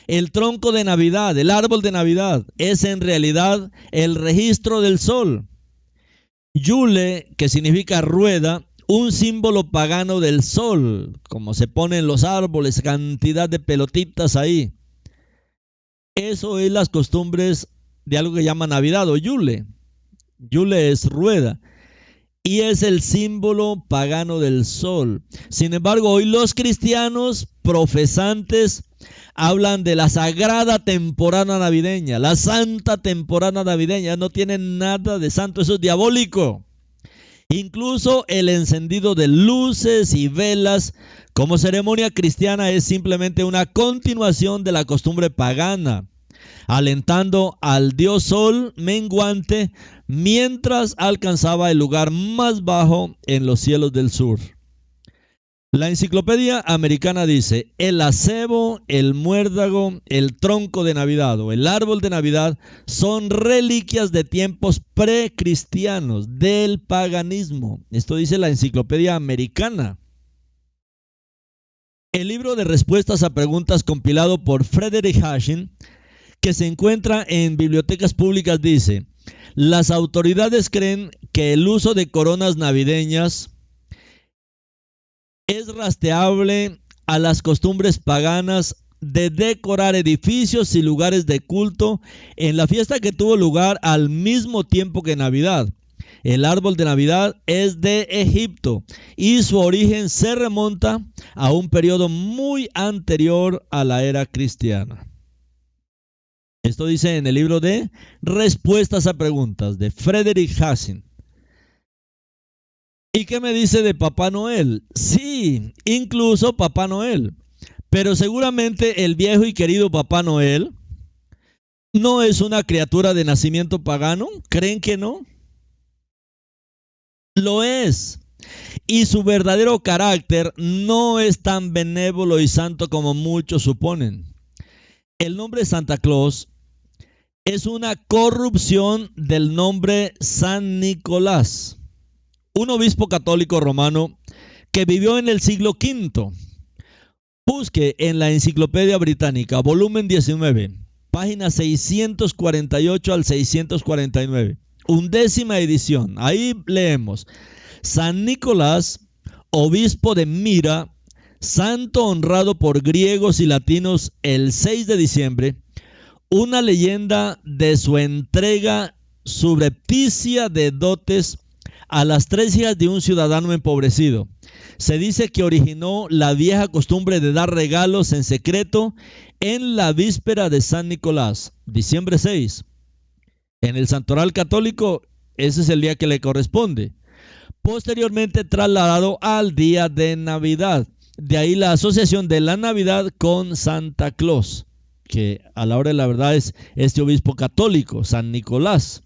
Speaker 1: El tronco de Navidad, el árbol de Navidad, es en realidad el registro del sol. Yule, que significa rueda, un símbolo pagano del sol, como se pone en los árboles, cantidad de pelotitas ahí. Eso es las costumbres de algo que llama Navidad o Yule. Yule es rueda y es el símbolo pagano del sol. Sin embargo, hoy los cristianos profesantes hablan de la sagrada temporada navideña, la santa temporada navideña. No tienen nada de santo, eso es diabólico. Incluso el encendido de luces y velas como ceremonia cristiana es simplemente una continuación de la costumbre pagana, alentando al dios sol menguante mientras alcanzaba el lugar más bajo en los cielos del sur. La enciclopedia americana dice: el acebo, el muérdago, el tronco de Navidad o el árbol de Navidad son reliquias de tiempos precristianos, del paganismo. Esto dice la enciclopedia americana. El libro de respuestas a preguntas compilado por Frederick Hashing, que se encuentra en bibliotecas públicas, dice: las autoridades creen que el uso de coronas navideñas es rastreable a las costumbres paganas de decorar edificios y lugares de culto en la fiesta que tuvo lugar al mismo tiempo que Navidad. El árbol de Navidad es de Egipto y su origen se remonta a un periodo muy anterior a la era cristiana. Esto dice en el libro de Respuestas a Preguntas de Frederick Hashing. ¿Y qué me dice de Papá Noel? Sí, incluso Papá Noel. Pero seguramente el viejo y querido Papá Noel no es una criatura de nacimiento pagano. ¿Creen que no? Lo es. Y su verdadero carácter no es tan benévolo y santo como muchos suponen. El nombre Santa Claus es una corrupción del nombre San Nicolás, un obispo católico romano que vivió en el siglo V. Busque en la Enciclopedia Británica, volumen 19, páginas 648 al 649, 11ª edición. Ahí leemos: San Nicolás, obispo de Mira, santo honrado por griegos y latinos el 6 de diciembre, una leyenda de su entrega subrepticia de dotes a las 3 hijas de un ciudadano empobrecido. Se dice que originó la vieja costumbre de dar regalos en secreto en la víspera de San Nicolás, diciembre 6. En el santoral católico, ese es el día que le corresponde. Posteriormente trasladado al día de Navidad. De ahí la asociación de la Navidad con Santa Claus, que a la hora de la verdad es este obispo católico, San Nicolás.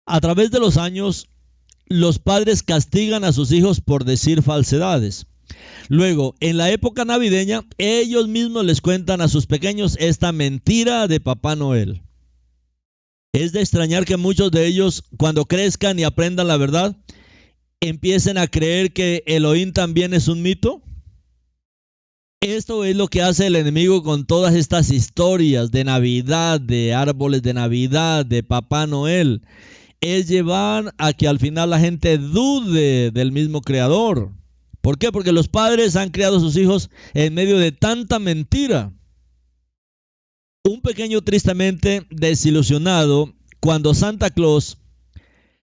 Speaker 1: A través de los años, los padres castigan a sus hijos por decir falsedades. Luego, en la época navideña, ellos mismos les cuentan a sus pequeños esta mentira de Papá Noel. Es de extrañar que muchos de ellos, cuando crezcan y aprendan la verdad, empiecen a creer que Elohim también es un mito. Esto es lo que hace el enemigo con todas estas historias de Navidad, de árboles de Navidad, de Papá Noel. es llevar a que al final la gente dude del mismo creador. ¿Por qué? Porque los padres han criado a sus hijos en medio de tanta mentira. Un pequeño tristemente desilusionado cuando Santa Claus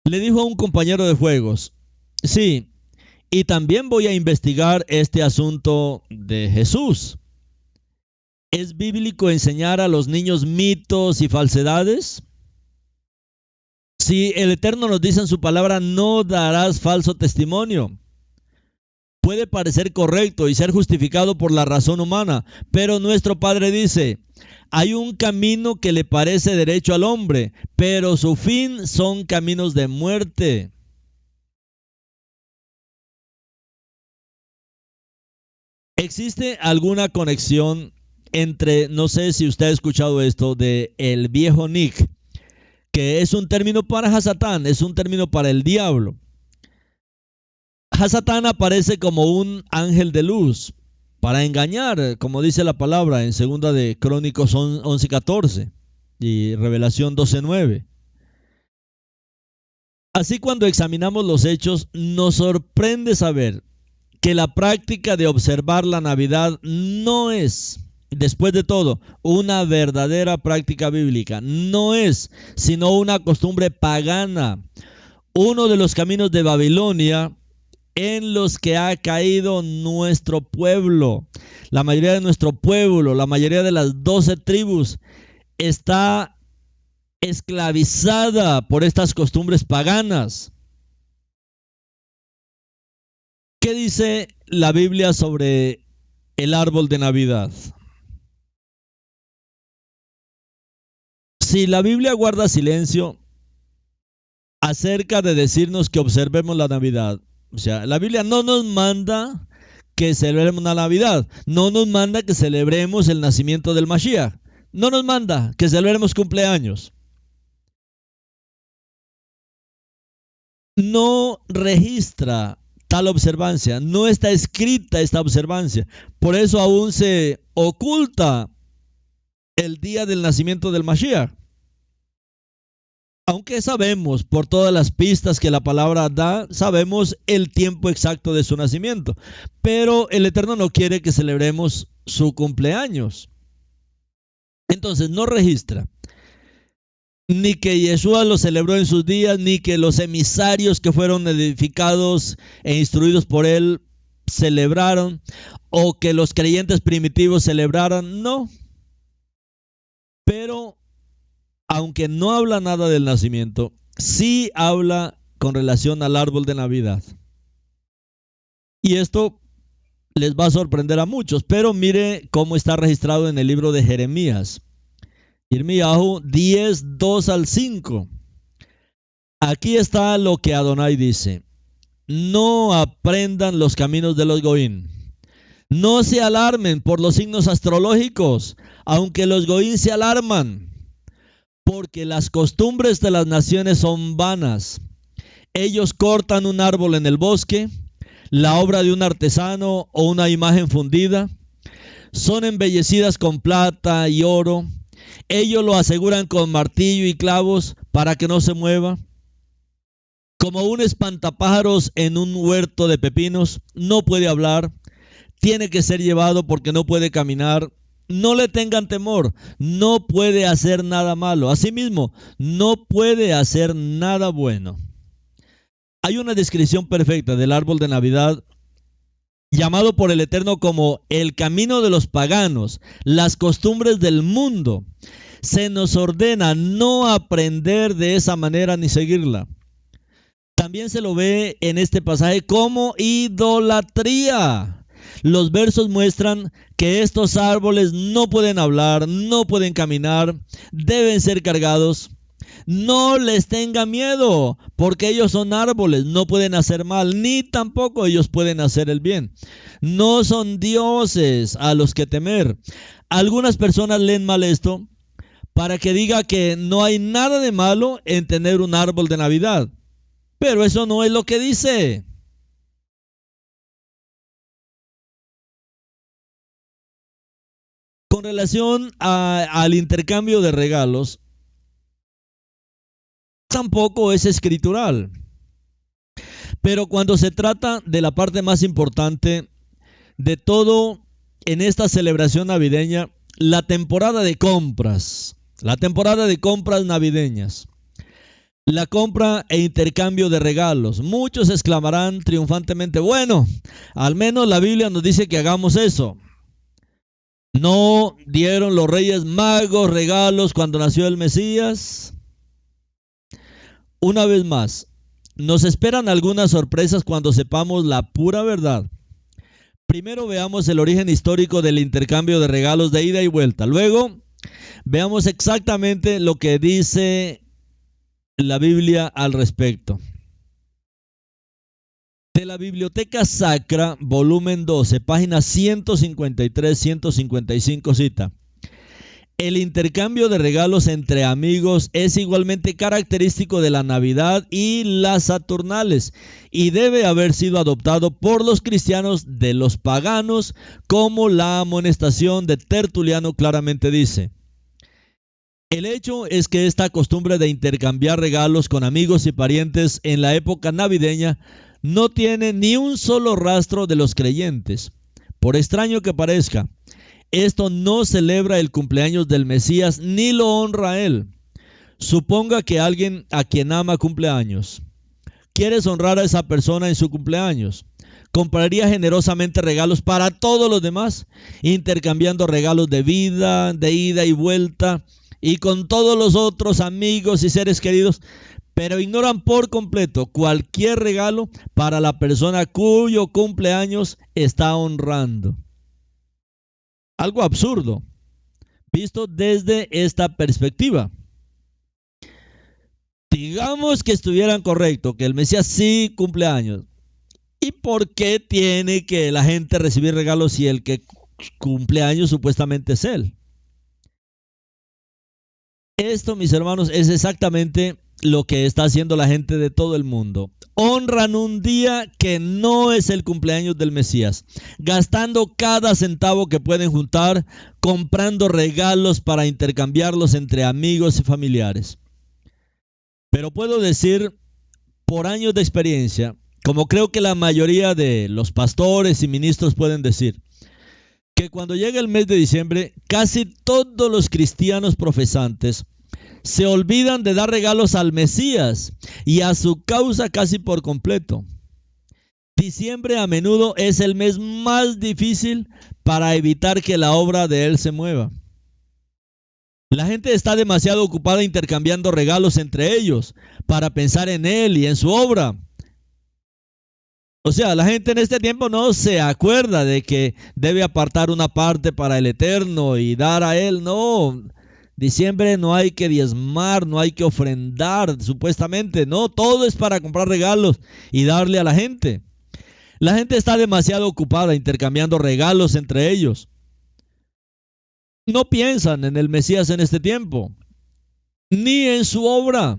Speaker 1: le dijo a un compañero de juegos: sí, y también voy a investigar este asunto de Jesús. ¿Es bíblico enseñar a los niños mitos y falsedades? Si el Eterno nos dice en su palabra: no darás falso testimonio. Puede parecer correcto y ser justificado por la razón humana, pero nuestro Padre dice: hay un camino que le parece derecho al hombre, pero su fin son caminos de muerte. ¿Existe alguna conexión entre, no sé si usted ha escuchado esto, de el viejo Nick, que es un término para Hasatán, es un término para el diablo? Hasatán aparece como un ángel de luz para engañar, como dice la palabra en 2 de Crónicos 11:14 y Revelación 12:9. Así, cuando examinamos los hechos, nos sorprende saber que la práctica de observar la Navidad no es, después de todo, una verdadera práctica bíblica. No es, sino una costumbre pagana, uno de los caminos de Babilonia en los que ha caído nuestro pueblo. La mayoría de nuestro pueblo, la mayoría de las 12 tribus, está esclavizada por estas costumbres paganas. ¿Qué dice la Biblia sobre el árbol de Navidad? Si la Biblia guarda silencio acerca de decirnos que observemos la Navidad, o sea, la Biblia no nos manda que celebremos la Navidad, no nos manda que celebremos el nacimiento del Mashiach, no nos manda que celebremos cumpleaños, no registra tal observancia, no está escrita esta observancia, por eso aún se oculta el día del nacimiento del Mashiach. Aunque sabemos por todas las pistas que la palabra da, sabemos el tiempo exacto de su nacimiento, pero el Eterno no quiere que celebremos su cumpleaños. Entonces no registra ni que Yeshua lo celebró en sus días, ni que los emisarios que fueron edificados e instruidos por él celebraron, o que los creyentes primitivos celebraran. No, pero aunque no habla nada del nacimiento, sí habla con relación al árbol de Navidad. Y esto les va a sorprender a muchos, pero mire cómo está registrado en el libro de Jeremías. Yirmiyahu 10, 2 al 5. Aquí está lo que Adonai dice: no aprendan los caminos de los goín. No se alarmen por los signos astrológicos, aunque los goín se alarman, porque las costumbres de las naciones son vanas. Ellos cortan un árbol en el bosque, la obra de un artesano o una imagen fundida. Son embellecidas con plata y oro. Ellos lo aseguran con martillo y clavos para que no se mueva. Como un espantapájaros en un huerto de pepinos, no puede hablar, tiene que ser llevado porque no puede caminar. No le tengan temor, no puede hacer nada malo. Asimismo, no puede hacer nada bueno. Hay una descripción perfecta del árbol de Navidad, llamado por el Eterno como el camino de los paganos, las costumbres del mundo. Se nos ordena no aprender de esa manera ni seguirla. También se lo ve en este pasaje como idolatría. Los versos muestran que estos árboles no pueden hablar, no pueden caminar, deben ser cargados. No les tenga miedo, porque ellos son árboles, no pueden hacer mal, ni tampoco ellos pueden hacer el bien. No son dioses a los que temer. Algunas personas leen mal esto para que diga que no hay nada de malo en tener un árbol de Navidad. Pero eso no es lo que dice. Con relación al intercambio de regalos, tampoco es escritural. Pero cuando se trata de la parte más importante de todo en esta celebración navideña, la temporada de compras navideñas, la compra e intercambio de regalos. Muchos exclamarán triunfantemente, bueno, al menos la Biblia nos dice que hagamos eso. ¿No dieron los Reyes Magos regalos cuando nació el Mesías? Una vez más, nos esperan algunas sorpresas cuando sepamos la pura verdad. Primero veamos el origen histórico del intercambio de regalos de ida y vuelta. Luego veamos exactamente lo que dice la Biblia al respecto. De la Biblioteca Sacra, volumen 12, páginas 153-155 cita: el intercambio de regalos entre amigos es igualmente característico de la Navidad y las Saturnales y debe haber sido adoptado por los cristianos de los paganos, como la amonestación de Tertuliano claramente dice. El hecho es que esta costumbre de intercambiar regalos con amigos y parientes en la época navideña no tiene ni un solo rastro de los creyentes. Por extraño que parezca, esto no celebra el cumpleaños del Mesías ni lo honra a él. Suponga que alguien a quien ama cumpleaños. ¿Quieres honrar a esa persona en su cumpleaños? ¿Compraría generosamente regalos para todos los demás, intercambiando regalos de vida, de ida y vuelta, y con todos los otros amigos y seres queridos, pero ignoran por completo cualquier regalo para la persona cuyo cumpleaños está honrando? Algo absurdo, visto desde esta perspectiva. Digamos que estuvieran correcto, que el Mesías sí cumple años. ¿Y por qué tiene que la gente recibir regalos si el que cumple años supuestamente es él? Esto, mis hermanos, es exactamente lo que está haciendo la gente de todo el mundo. Honran un día que no es el cumpleaños del Mesías, gastando cada centavo que pueden juntar, comprando regalos para intercambiarlos entre amigos y familiares. Pero puedo decir, por años de experiencia, como creo que la mayoría de los pastores y ministros pueden decir, que cuando llega el mes de diciembre, casi todos los cristianos profesantes se olvidan de dar regalos al Mesías y a su causa casi por completo. Diciembre a menudo es el mes más difícil para evitar que la obra de él se mueva. La gente está demasiado ocupada intercambiando regalos entre ellos para pensar en él y en su obra. O sea, la gente en este tiempo no se acuerda de que debe apartar una parte para el Eterno y dar a él. No, diciembre no hay que diezmar, no hay que ofrendar, supuestamente. No, todo es para comprar regalos y darle a la gente. La gente está demasiado ocupada intercambiando regalos entre ellos. No piensan en el Mesías en este tiempo, ni en su obra.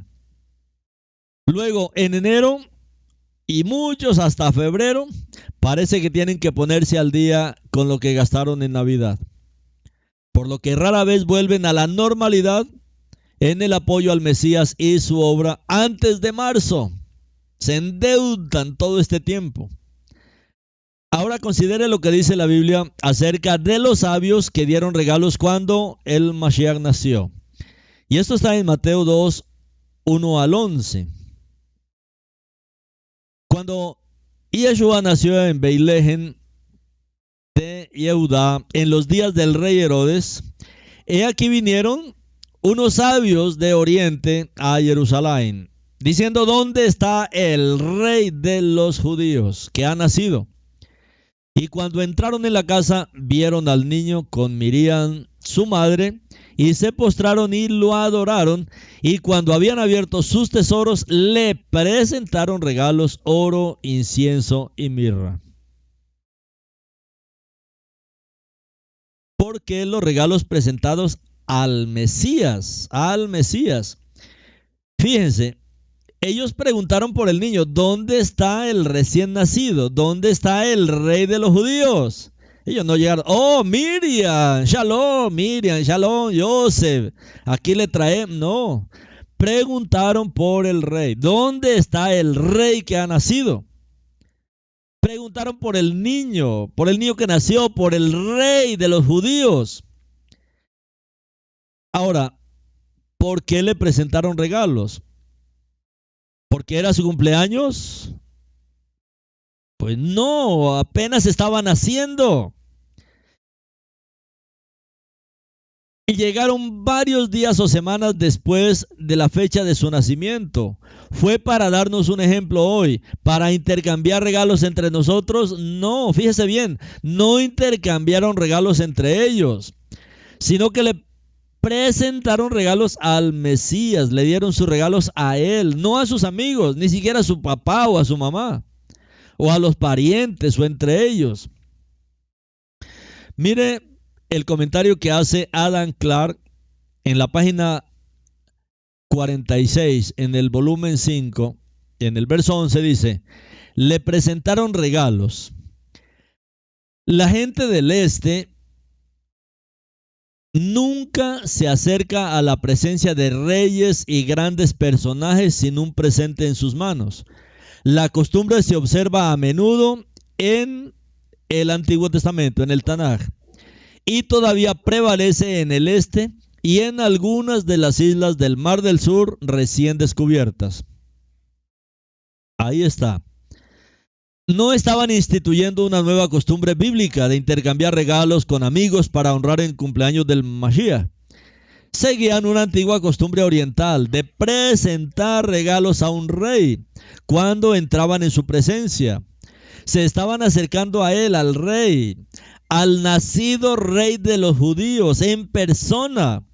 Speaker 1: Luego, en enero, y muchos hasta febrero, parece que tienen que ponerse al día con lo que gastaron en Navidad. Por lo que rara vez vuelven a la normalidad en el apoyo al Mesías y su obra antes de marzo. Se endeudan todo este tiempo. Ahora considere lo que dice la Biblia acerca de los sabios que dieron regalos cuando el Mashiach nació. Y esto está en Mateo 2, 1 al 11. Cuando Yeshua nació en Beilehem de Yehudá, en los días del rey Herodes, he aquí vinieron unos sabios de Oriente a Jerusalén, diciendo: ¿dónde está el rey de los judíos que ha nacido? Y cuando entraron en la casa, vieron al niño con Miriam, su madre, y se postraron y lo adoraron. Y cuando habían abierto sus tesoros, le presentaron regalos: oro, incienso y mirra. Porque los regalos presentados al Mesías. Fíjense, ellos preguntaron por el niño: ¿dónde está el recién nacido? ¿Dónde está el rey de los judíos? Ellos no llegaron: oh, Miriam, Shalom, Joseph, aquí le traemos. No, Preguntaron por el rey. ¿Dónde está el rey que ha nacido? Preguntaron por el niño que nació, por el rey de los judíos. Ahora, ¿por qué le presentaron regalos? ¿Porque era su cumpleaños? Pues no, apenas estaba naciendo. Y llegaron varios días o semanas después de la fecha de su nacimiento. ¿Fue para darnos un ejemplo hoy? ¿Para intercambiar regalos entre nosotros? No, fíjese bien, no intercambiaron regalos entre ellos, sino que le presentaron regalos al Mesías, le dieron sus regalos a él, no a sus amigos, ni siquiera a su papá o a su mamá, o a los parientes o entre ellos. Mire el comentario que hace Adam Clark en la página 46, en el volumen 5, en el verso 11 dice: le presentaron regalos. La gente del este nunca se acerca a la presencia de reyes y grandes personajes sin un presente en sus manos. La costumbre se observa a menudo en el Antiguo Testamento, en el Tanaj, y todavía prevalece en el este y en algunas de las islas del Mar del Sur recién descubiertas. Ahí está. No estaban instituyendo una nueva costumbre bíblica de intercambiar regalos con amigos para honrar el cumpleaños del Mashiach. Seguían una antigua costumbre oriental de presentar regalos a un rey cuando entraban en su presencia. Se estaban acercando a él, al rey, al nacido rey de los judíos en persona.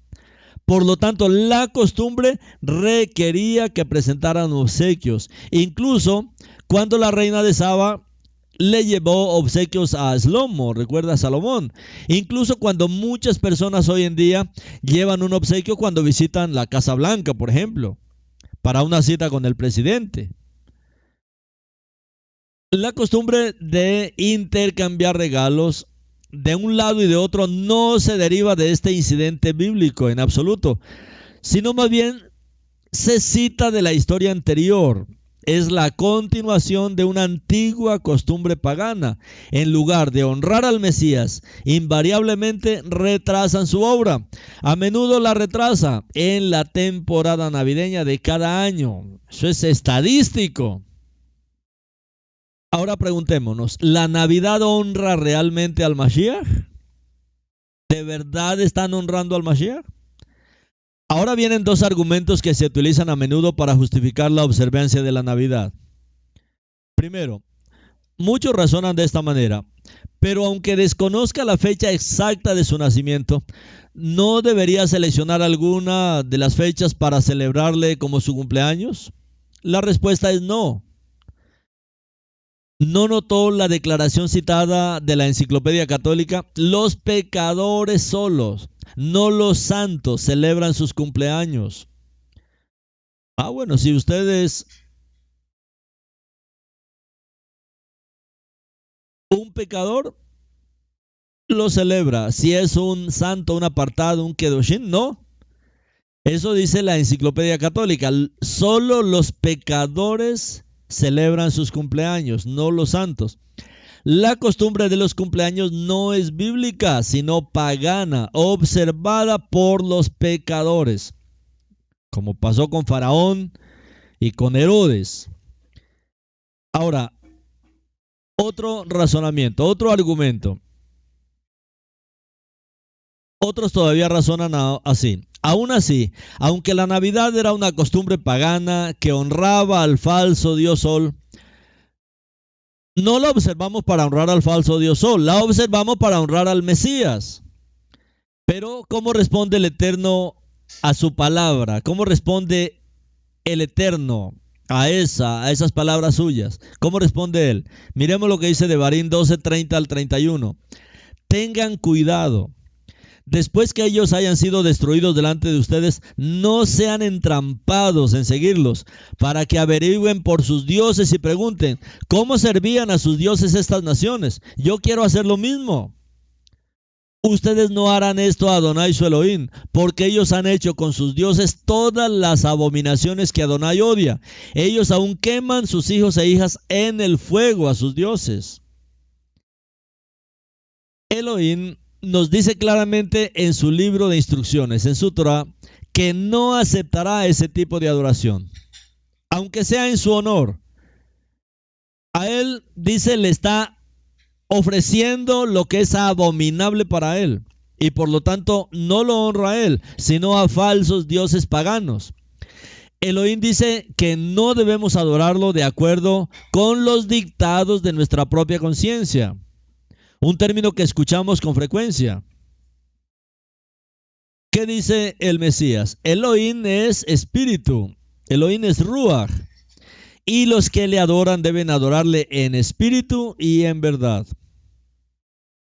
Speaker 1: Por lo tanto, la costumbre requería que presentaran obsequios. Incluso cuando la reina de Saba le llevó obsequios a Shlomo, recuerda a Salomón. Incluso cuando muchas personas hoy en día llevan un obsequio cuando visitan la Casa Blanca, por ejemplo, para una cita con el presidente. La costumbre de intercambiar regalos de un lado y de otro no se deriva de este incidente bíblico en absoluto, sino más bien se cita de la historia anterior. Es la continuación de una antigua costumbre pagana. En lugar de honrar al Mesías, invariablemente retrasan su obra. A menudo la retrasa en la temporada navideña de cada año. Eso es estadístico. Ahora preguntémonos, ¿la Navidad honra realmente al Mashiach? ¿De verdad están honrando al Mashiach? Ahora vienen dos argumentos que se utilizan a menudo para justificar la observancia de la Navidad. Primero, muchos razonan de esta manera: pero aunque desconozca la fecha exacta de su nacimiento, ¿no debería seleccionar alguna de las fechas para celebrarle como su cumpleaños? La respuesta es no. ¿No notó la declaración citada de la Enciclopedia Católica? Los pecadores solos, no los santos, celebran sus cumpleaños. Bueno, si ustedes un pecador lo celebra, si es un santo, un apartado, un kedushin, no. Eso dice la Enciclopedia Católica. Solo los pecadores celebran sus cumpleaños, no los santos. La costumbre de los cumpleaños no es bíblica, sino pagana, observada por los pecadores, como pasó con Faraón y con Herodes. Ahora, otro razonamiento, otro argumento. Otros todavía razonan así. Aún así, aunque la Navidad era una costumbre pagana que honraba al falso dios Sol, no la observamos para honrar al falso dios Sol, la observamos para honrar al Mesías. Pero, ¿cómo responde el Eterno a su palabra? ¿Cómo responde el Eterno a esas palabras suyas? ¿Cómo responde él? Miremos lo que dice Devarim 12:30 al 31. Tengan cuidado. Después que ellos hayan sido destruidos delante de ustedes, no sean entrampados en seguirlos, para que averigüen por sus dioses y pregunten, ¿cómo servían a sus dioses estas naciones? Yo quiero hacer lo mismo. Ustedes no harán esto a Adonai su Elohim, porque ellos han hecho con sus dioses todas las abominaciones que Adonai odia. Ellos aún queman sus hijos e hijas en el fuego a sus dioses. Elohim nos dice claramente en su libro de instrucciones, en su Torah, que no aceptará ese tipo de adoración, aunque sea en su honor. A él, dice, le está ofreciendo lo que es abominable para él, y por lo tanto no lo honra a él, sino a falsos dioses paganos. Elohim dice que no debemos adorarlo de acuerdo con los dictados de nuestra propia conciencia, un término que escuchamos con frecuencia. ¿Qué dice el Mesías? Elohim es espíritu, Elohim es Ruach, y los que le adoran deben adorarle en espíritu y en verdad.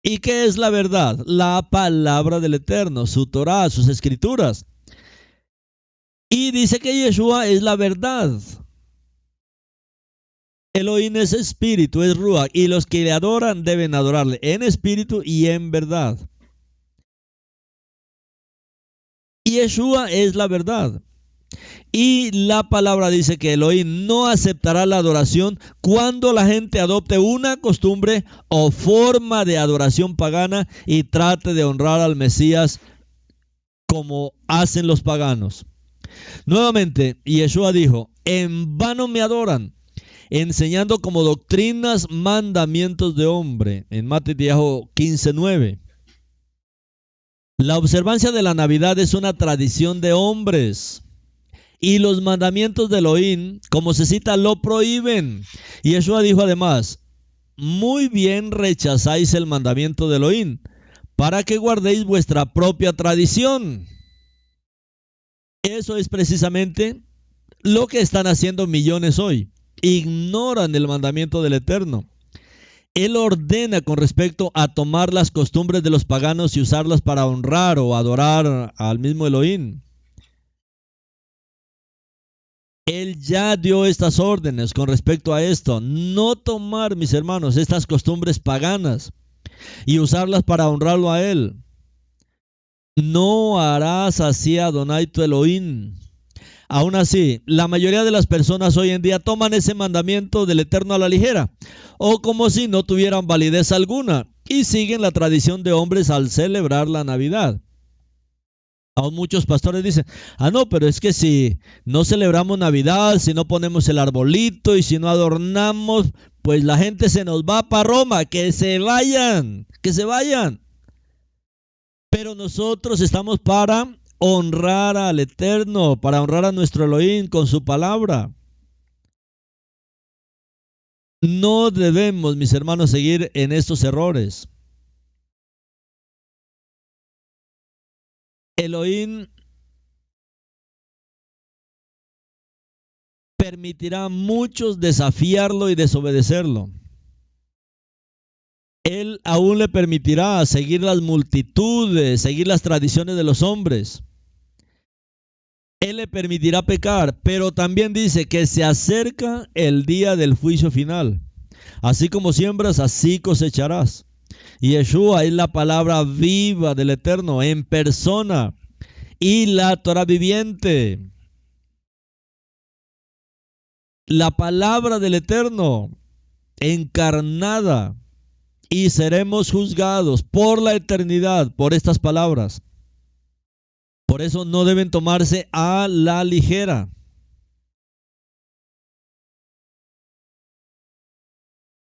Speaker 1: ¿Y qué es la verdad? La palabra del Eterno, su Torah, sus escrituras. Y dice que Yeshua es la verdad. Elohim es espíritu, es Ruach, y los que le adoran deben adorarle en espíritu y en verdad. Y Yeshua es la verdad. Y la palabra dice que Elohim no aceptará la adoración cuando la gente adopte una costumbre o forma de adoración pagana y trate de honrar al Mesías como hacen los paganos. Nuevamente, Yeshua dijo, en vano me adoran, enseñando como doctrinas mandamientos de hombre, en Mateo 15:9. La observancia de la Navidad es una tradición de hombres. Y los mandamientos de Elohim, como se cita, lo prohíben. Y Yeshua dijo además, muy bien rechazáis el mandamiento de Elohim, para que guardéis vuestra propia tradición. Eso es precisamente lo que están haciendo millones hoy. Ignoran el mandamiento del Eterno. Él ordena con respecto a tomar las costumbres de los paganos y usarlas para honrar o adorar al mismo Elohim. Él ya dio estas órdenes con respecto a esto. No tomar, mis hermanos, estas costumbres paganas y usarlas para honrarlo a Él. No harás así a Adonai tu Elohim. Aún así, la mayoría de las personas hoy en día toman ese mandamiento del Eterno a la ligera, o como si no tuvieran validez alguna, y siguen la tradición de hombres al celebrar la Navidad. Aún muchos pastores dicen, no, pero es que si no celebramos Navidad, si no ponemos el arbolito y si no adornamos, pues la gente se nos va para Roma, que se vayan, que se vayan. Pero nosotros estamos para honrar al Eterno, para honrar a nuestro Elohim con su palabra. No debemos, mis hermanos, seguir en estos errores. Elohim permitirá a muchos desafiarlo y desobedecerlo. Él aún le permitirá seguir las multitudes, seguir las tradiciones de los hombres. Él le permitirá pecar, pero también dice que se acerca el día del juicio final. Así como siembras, así cosecharás. Y Yeshua es la palabra viva del Eterno en persona y la Torah viviente. La palabra del Eterno encarnada, y seremos juzgados por la eternidad por estas palabras. Por eso no deben tomarse a la ligera.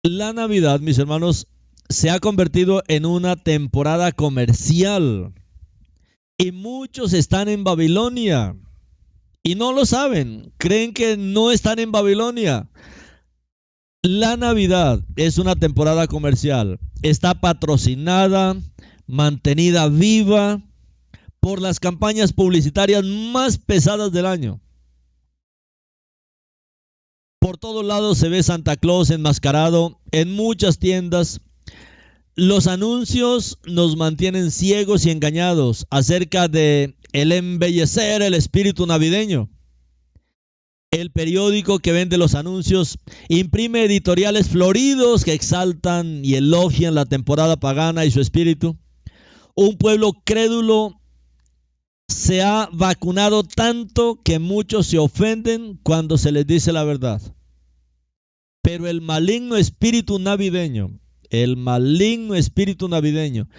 Speaker 1: La Navidad, mis hermanos, se ha convertido en una temporada comercial y muchos están en Babilonia y no lo saben, creen que no están en Babilonia. La Navidad es una temporada comercial, está patrocinada, mantenida viva por las campañas publicitarias más pesadas del año. Por todos lados se ve Santa Claus enmascarado en muchas tiendas. Los anuncios nos mantienen ciegos y engañados acerca de el embellecer el espíritu navideño. El periódico que vende los anuncios imprime editoriales floridos que exaltan y elogian la temporada pagana y su espíritu. Un pueblo crédulo se ha vacunado tanto que muchos se ofenden cuando se les dice la verdad. Pero el maligno espíritu navideño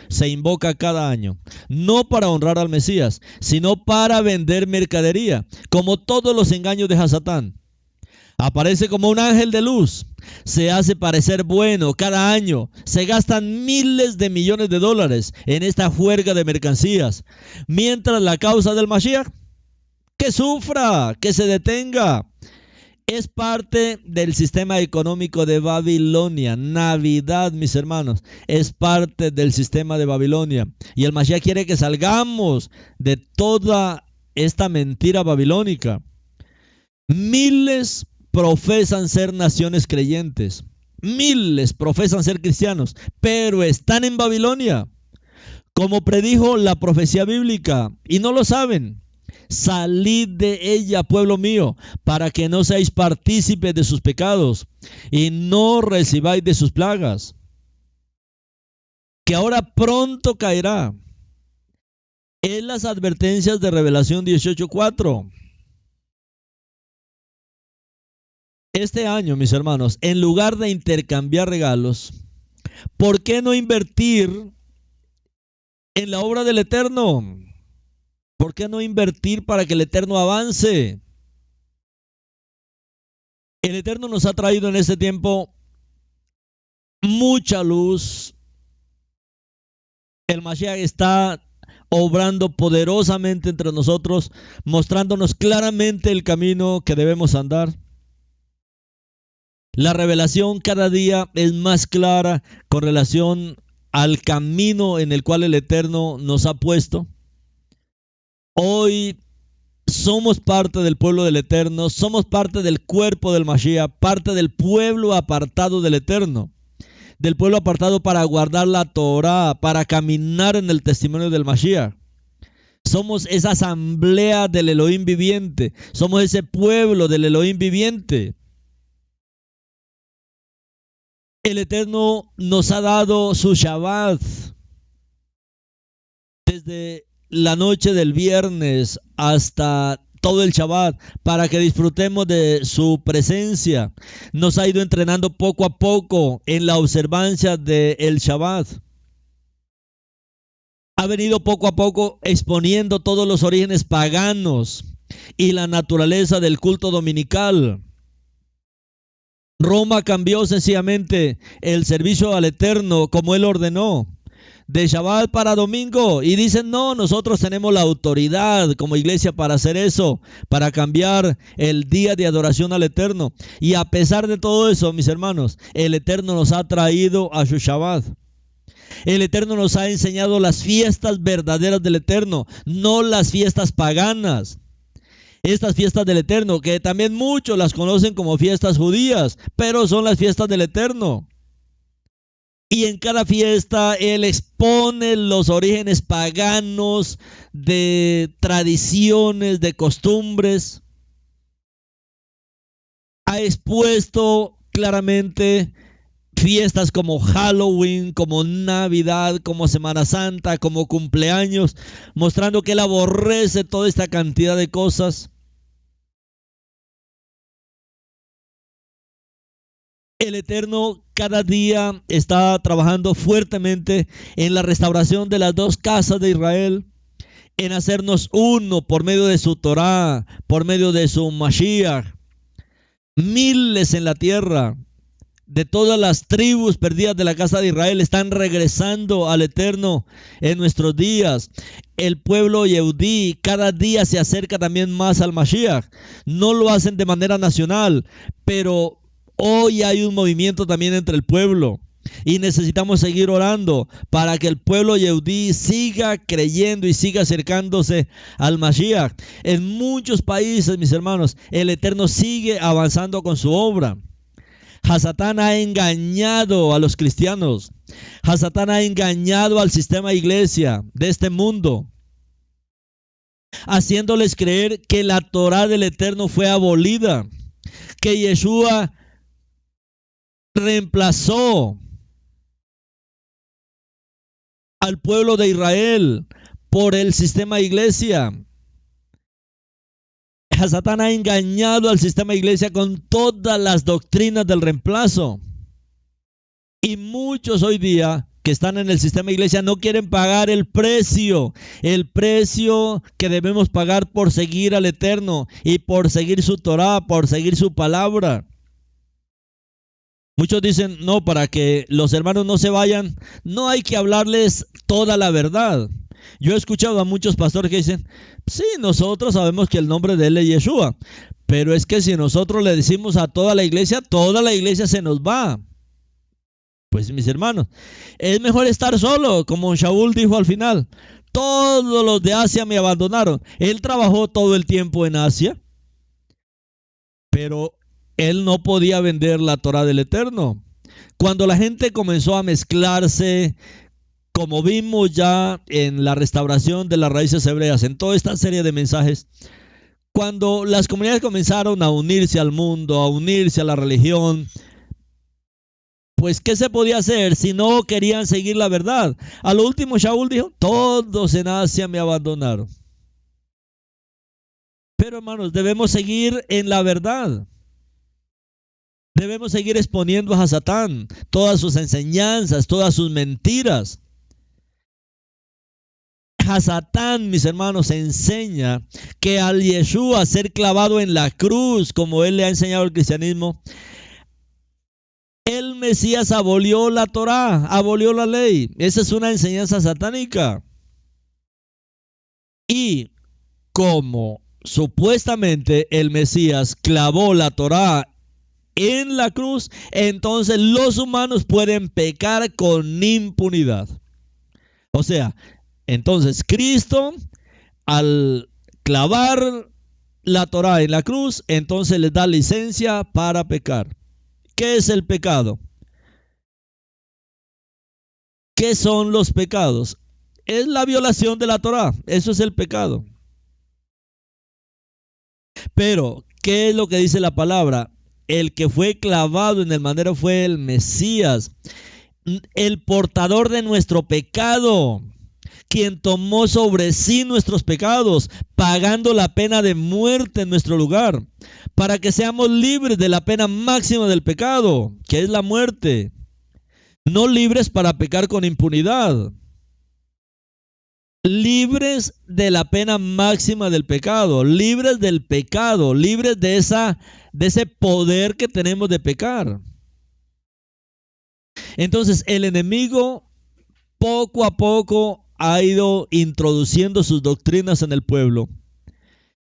Speaker 1: se invoca cada año, no para honrar al Mesías, sino para vender mercadería, como todos los engaños de Hasatán. Aparece como un ángel de luz, se hace parecer bueno cada año, se gastan miles de millones de dólares en esta juerga de mercancías, mientras la causa del Mashiach, que sufra, que se detenga. Es parte del sistema económico de Babilonia. Navidad, mis hermanos, es parte del sistema de Babilonia. Y el Mashiach quiere que salgamos de toda esta mentira babilónica. Miles profesan ser naciones creyentes. Miles profesan ser cristianos, pero están en Babilonia, como predijo la profecía bíblica, y no lo saben. Salid de ella, pueblo mío, para que no seáis partícipes de sus pecados y no recibáis de sus plagas, que ahora pronto caerá. Es las advertencias de Revelación 18:4. Este año, mis hermanos, en lugar de intercambiar regalos, ¿por qué no invertir en la obra del Eterno? ¿Por qué no invertir para que el Eterno avance? El Eterno nos ha traído en este tiempo mucha luz. El Mashiach está obrando poderosamente entre nosotros, mostrándonos claramente el camino que debemos andar. La revelación cada día es más clara con relación al camino en el cual el Eterno nos ha puesto. Hoy somos parte del pueblo del Eterno, somos parte del cuerpo del Mashiach, parte del pueblo apartado del Eterno, del pueblo apartado para guardar la Torah, para caminar en el testimonio del Mashiach. Somos esa asamblea del Elohim viviente, somos ese pueblo del Elohim viviente. El Eterno nos ha dado su Shabbat desde la noche del viernes hasta todo el Shabbat para que disfrutemos de su presencia. Nos ha ido entrenando poco a poco en la observancia del Shabbat. Ha venido poco a poco exponiendo todos los orígenes paganos y la naturaleza del culto dominical. Roma cambió sencillamente el servicio al Eterno como él ordenó, de Shabbat para domingo, y dicen no, nosotros tenemos la autoridad como iglesia para hacer eso, para cambiar el día de adoración al Eterno. Y a pesar de todo eso, mis hermanos, el Eterno nos ha traído a su Shabbat. El Eterno nos ha enseñado las fiestas verdaderas del Eterno, no las fiestas paganas. Estas fiestas del Eterno, que también muchos las conocen como fiestas judías, pero son las fiestas del Eterno. Y en cada fiesta Él expone los orígenes paganos de tradiciones, de costumbres. Ha expuesto claramente fiestas como Halloween, como Navidad, como Semana Santa, como cumpleaños, mostrando que Él aborrece toda esta cantidad de cosas. El Eterno cada día está trabajando fuertemente en la restauración de las dos casas de Israel, en hacernos uno por medio de su Torah, por medio de su Mashiach. Miles en la tierra de todas las tribus perdidas de la casa de Israel están regresando al Eterno en nuestros días. El pueblo Yehudí cada día se acerca también más al Mashiach. No lo hacen de manera nacional, pero hoy hay un movimiento también entre el pueblo y necesitamos seguir orando para que el pueblo Yehudí siga creyendo y siga acercándose al Mashiach. En muchos países, mis hermanos, el Eterno sigue avanzando con su obra. Hasatán ha engañado a los cristianos. Hasatán ha engañado al sistema iglesia de este mundo, haciéndoles creer que la Torah del Eterno fue abolida, que Yeshua reemplazó al pueblo de Israel por el sistema iglesia. Satán ha engañado al sistema iglesia con todas las doctrinas del reemplazo. Y muchos hoy día que están en el sistema iglesia no quieren pagar el precio que debemos pagar por seguir al Eterno y por seguir su Torah, por seguir su palabra. Muchos dicen, no, para que los hermanos no se vayan, no hay que hablarles toda la verdad. Yo he escuchado a muchos pastores que dicen, sí, nosotros sabemos que el nombre de él es Yeshua, pero es que si nosotros le decimos a toda la iglesia se nos va. Pues mis hermanos, es mejor estar solo, como Shaul dijo al final. Todos los de Asia me abandonaron. Él trabajó todo el tiempo en Asia, pero él no podía vender la Torah del Eterno. Cuando la gente comenzó a mezclarse, como vimos ya en la restauración de las raíces hebreas, en toda esta serie de mensajes, cuando las comunidades comenzaron a unirse al mundo, a unirse a la religión, pues ¿qué se podía hacer si no querían seguir la verdad? A lo último Shaul dijo, todos en Asia me abandonaron. Pero hermanos, debemos seguir en la verdad. Debemos seguir exponiendo a Satán todas sus enseñanzas, todas sus mentiras. Satán, mis hermanos, enseña que al Yeshua ser clavado en la cruz, como él le ha enseñado al cristianismo, el Mesías abolió la Torá, abolió la ley. Esa es una enseñanza satánica. Y como supuestamente el Mesías clavó la Torá en la cruz, entonces los humanos pueden pecar con impunidad. O sea, entonces Cristo, al clavar la Torá en la cruz, entonces les da licencia para pecar. ¿Qué es el pecado? ¿Qué son los pecados? Es la violación de la Torá. Eso es el pecado. Pero, ¿qué es lo que dice la palabra? El que fue clavado en el madero fue el Mesías, el portador de nuestro pecado, quien tomó sobre sí nuestros pecados, pagando la pena de muerte en nuestro lugar, para que seamos libres de la pena máxima del pecado, que es la muerte. No libres para pecar con impunidad, libres de la pena máxima del pecado, libres del pecado, libres de ese poder que tenemos de pecar. Entonces el enemigo poco a poco ha ido introduciendo sus doctrinas en el pueblo.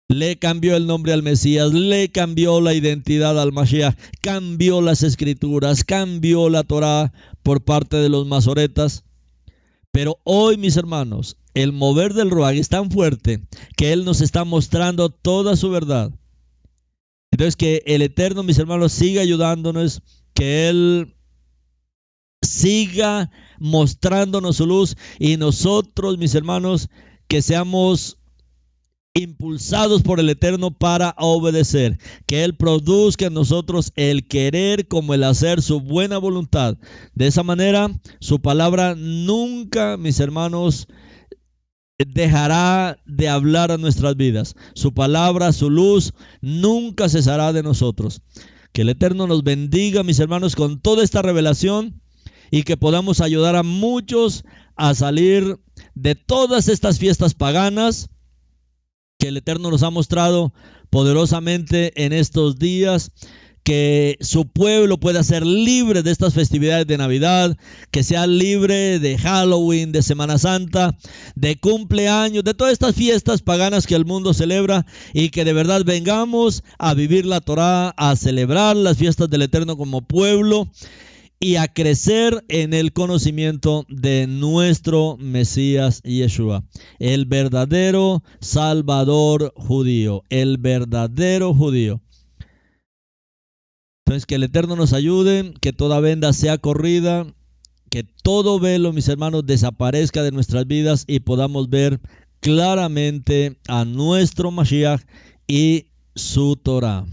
Speaker 1: Le cambió el nombre al Mesías, le cambió la identidad al Mashiach, cambió las escrituras, cambió la Torá por parte de los masoretas. Pero hoy, mis hermanos, el mover del Ruach es tan fuerte que Él nos está mostrando toda su verdad. Entonces, que el Eterno, mis hermanos, siga ayudándonos, que Él siga mostrándonos su luz y nosotros, mis hermanos, que seamos impulsados por el Eterno para obedecer, que Él produzca en nosotros el querer como el hacer su buena voluntad. De esa manera, su palabra nunca, mis hermanos, dejará de hablar a nuestras vidas. Su palabra, su luz, nunca cesará de nosotros. Que el Eterno nos bendiga, mis hermanos, con toda esta revelación y que podamos ayudar a muchos a salir de todas estas fiestas paganas que el Eterno nos ha mostrado poderosamente en estos días, que su pueblo pueda ser libre de estas festividades de Navidad, que sea libre de Halloween, de Semana Santa, de cumpleaños, de todas estas fiestas paganas que el mundo celebra, y que de verdad vengamos a vivir la Torá, a celebrar las fiestas del Eterno como pueblo y a crecer en el conocimiento de nuestro Mesías Yeshua, el verdadero Salvador judío, el verdadero judío. Entonces, que el Eterno nos ayude, que toda venda sea corrida, que todo velo, mis hermanos, desaparezca de nuestras vidas y podamos ver claramente a nuestro Mashiach y su Torah.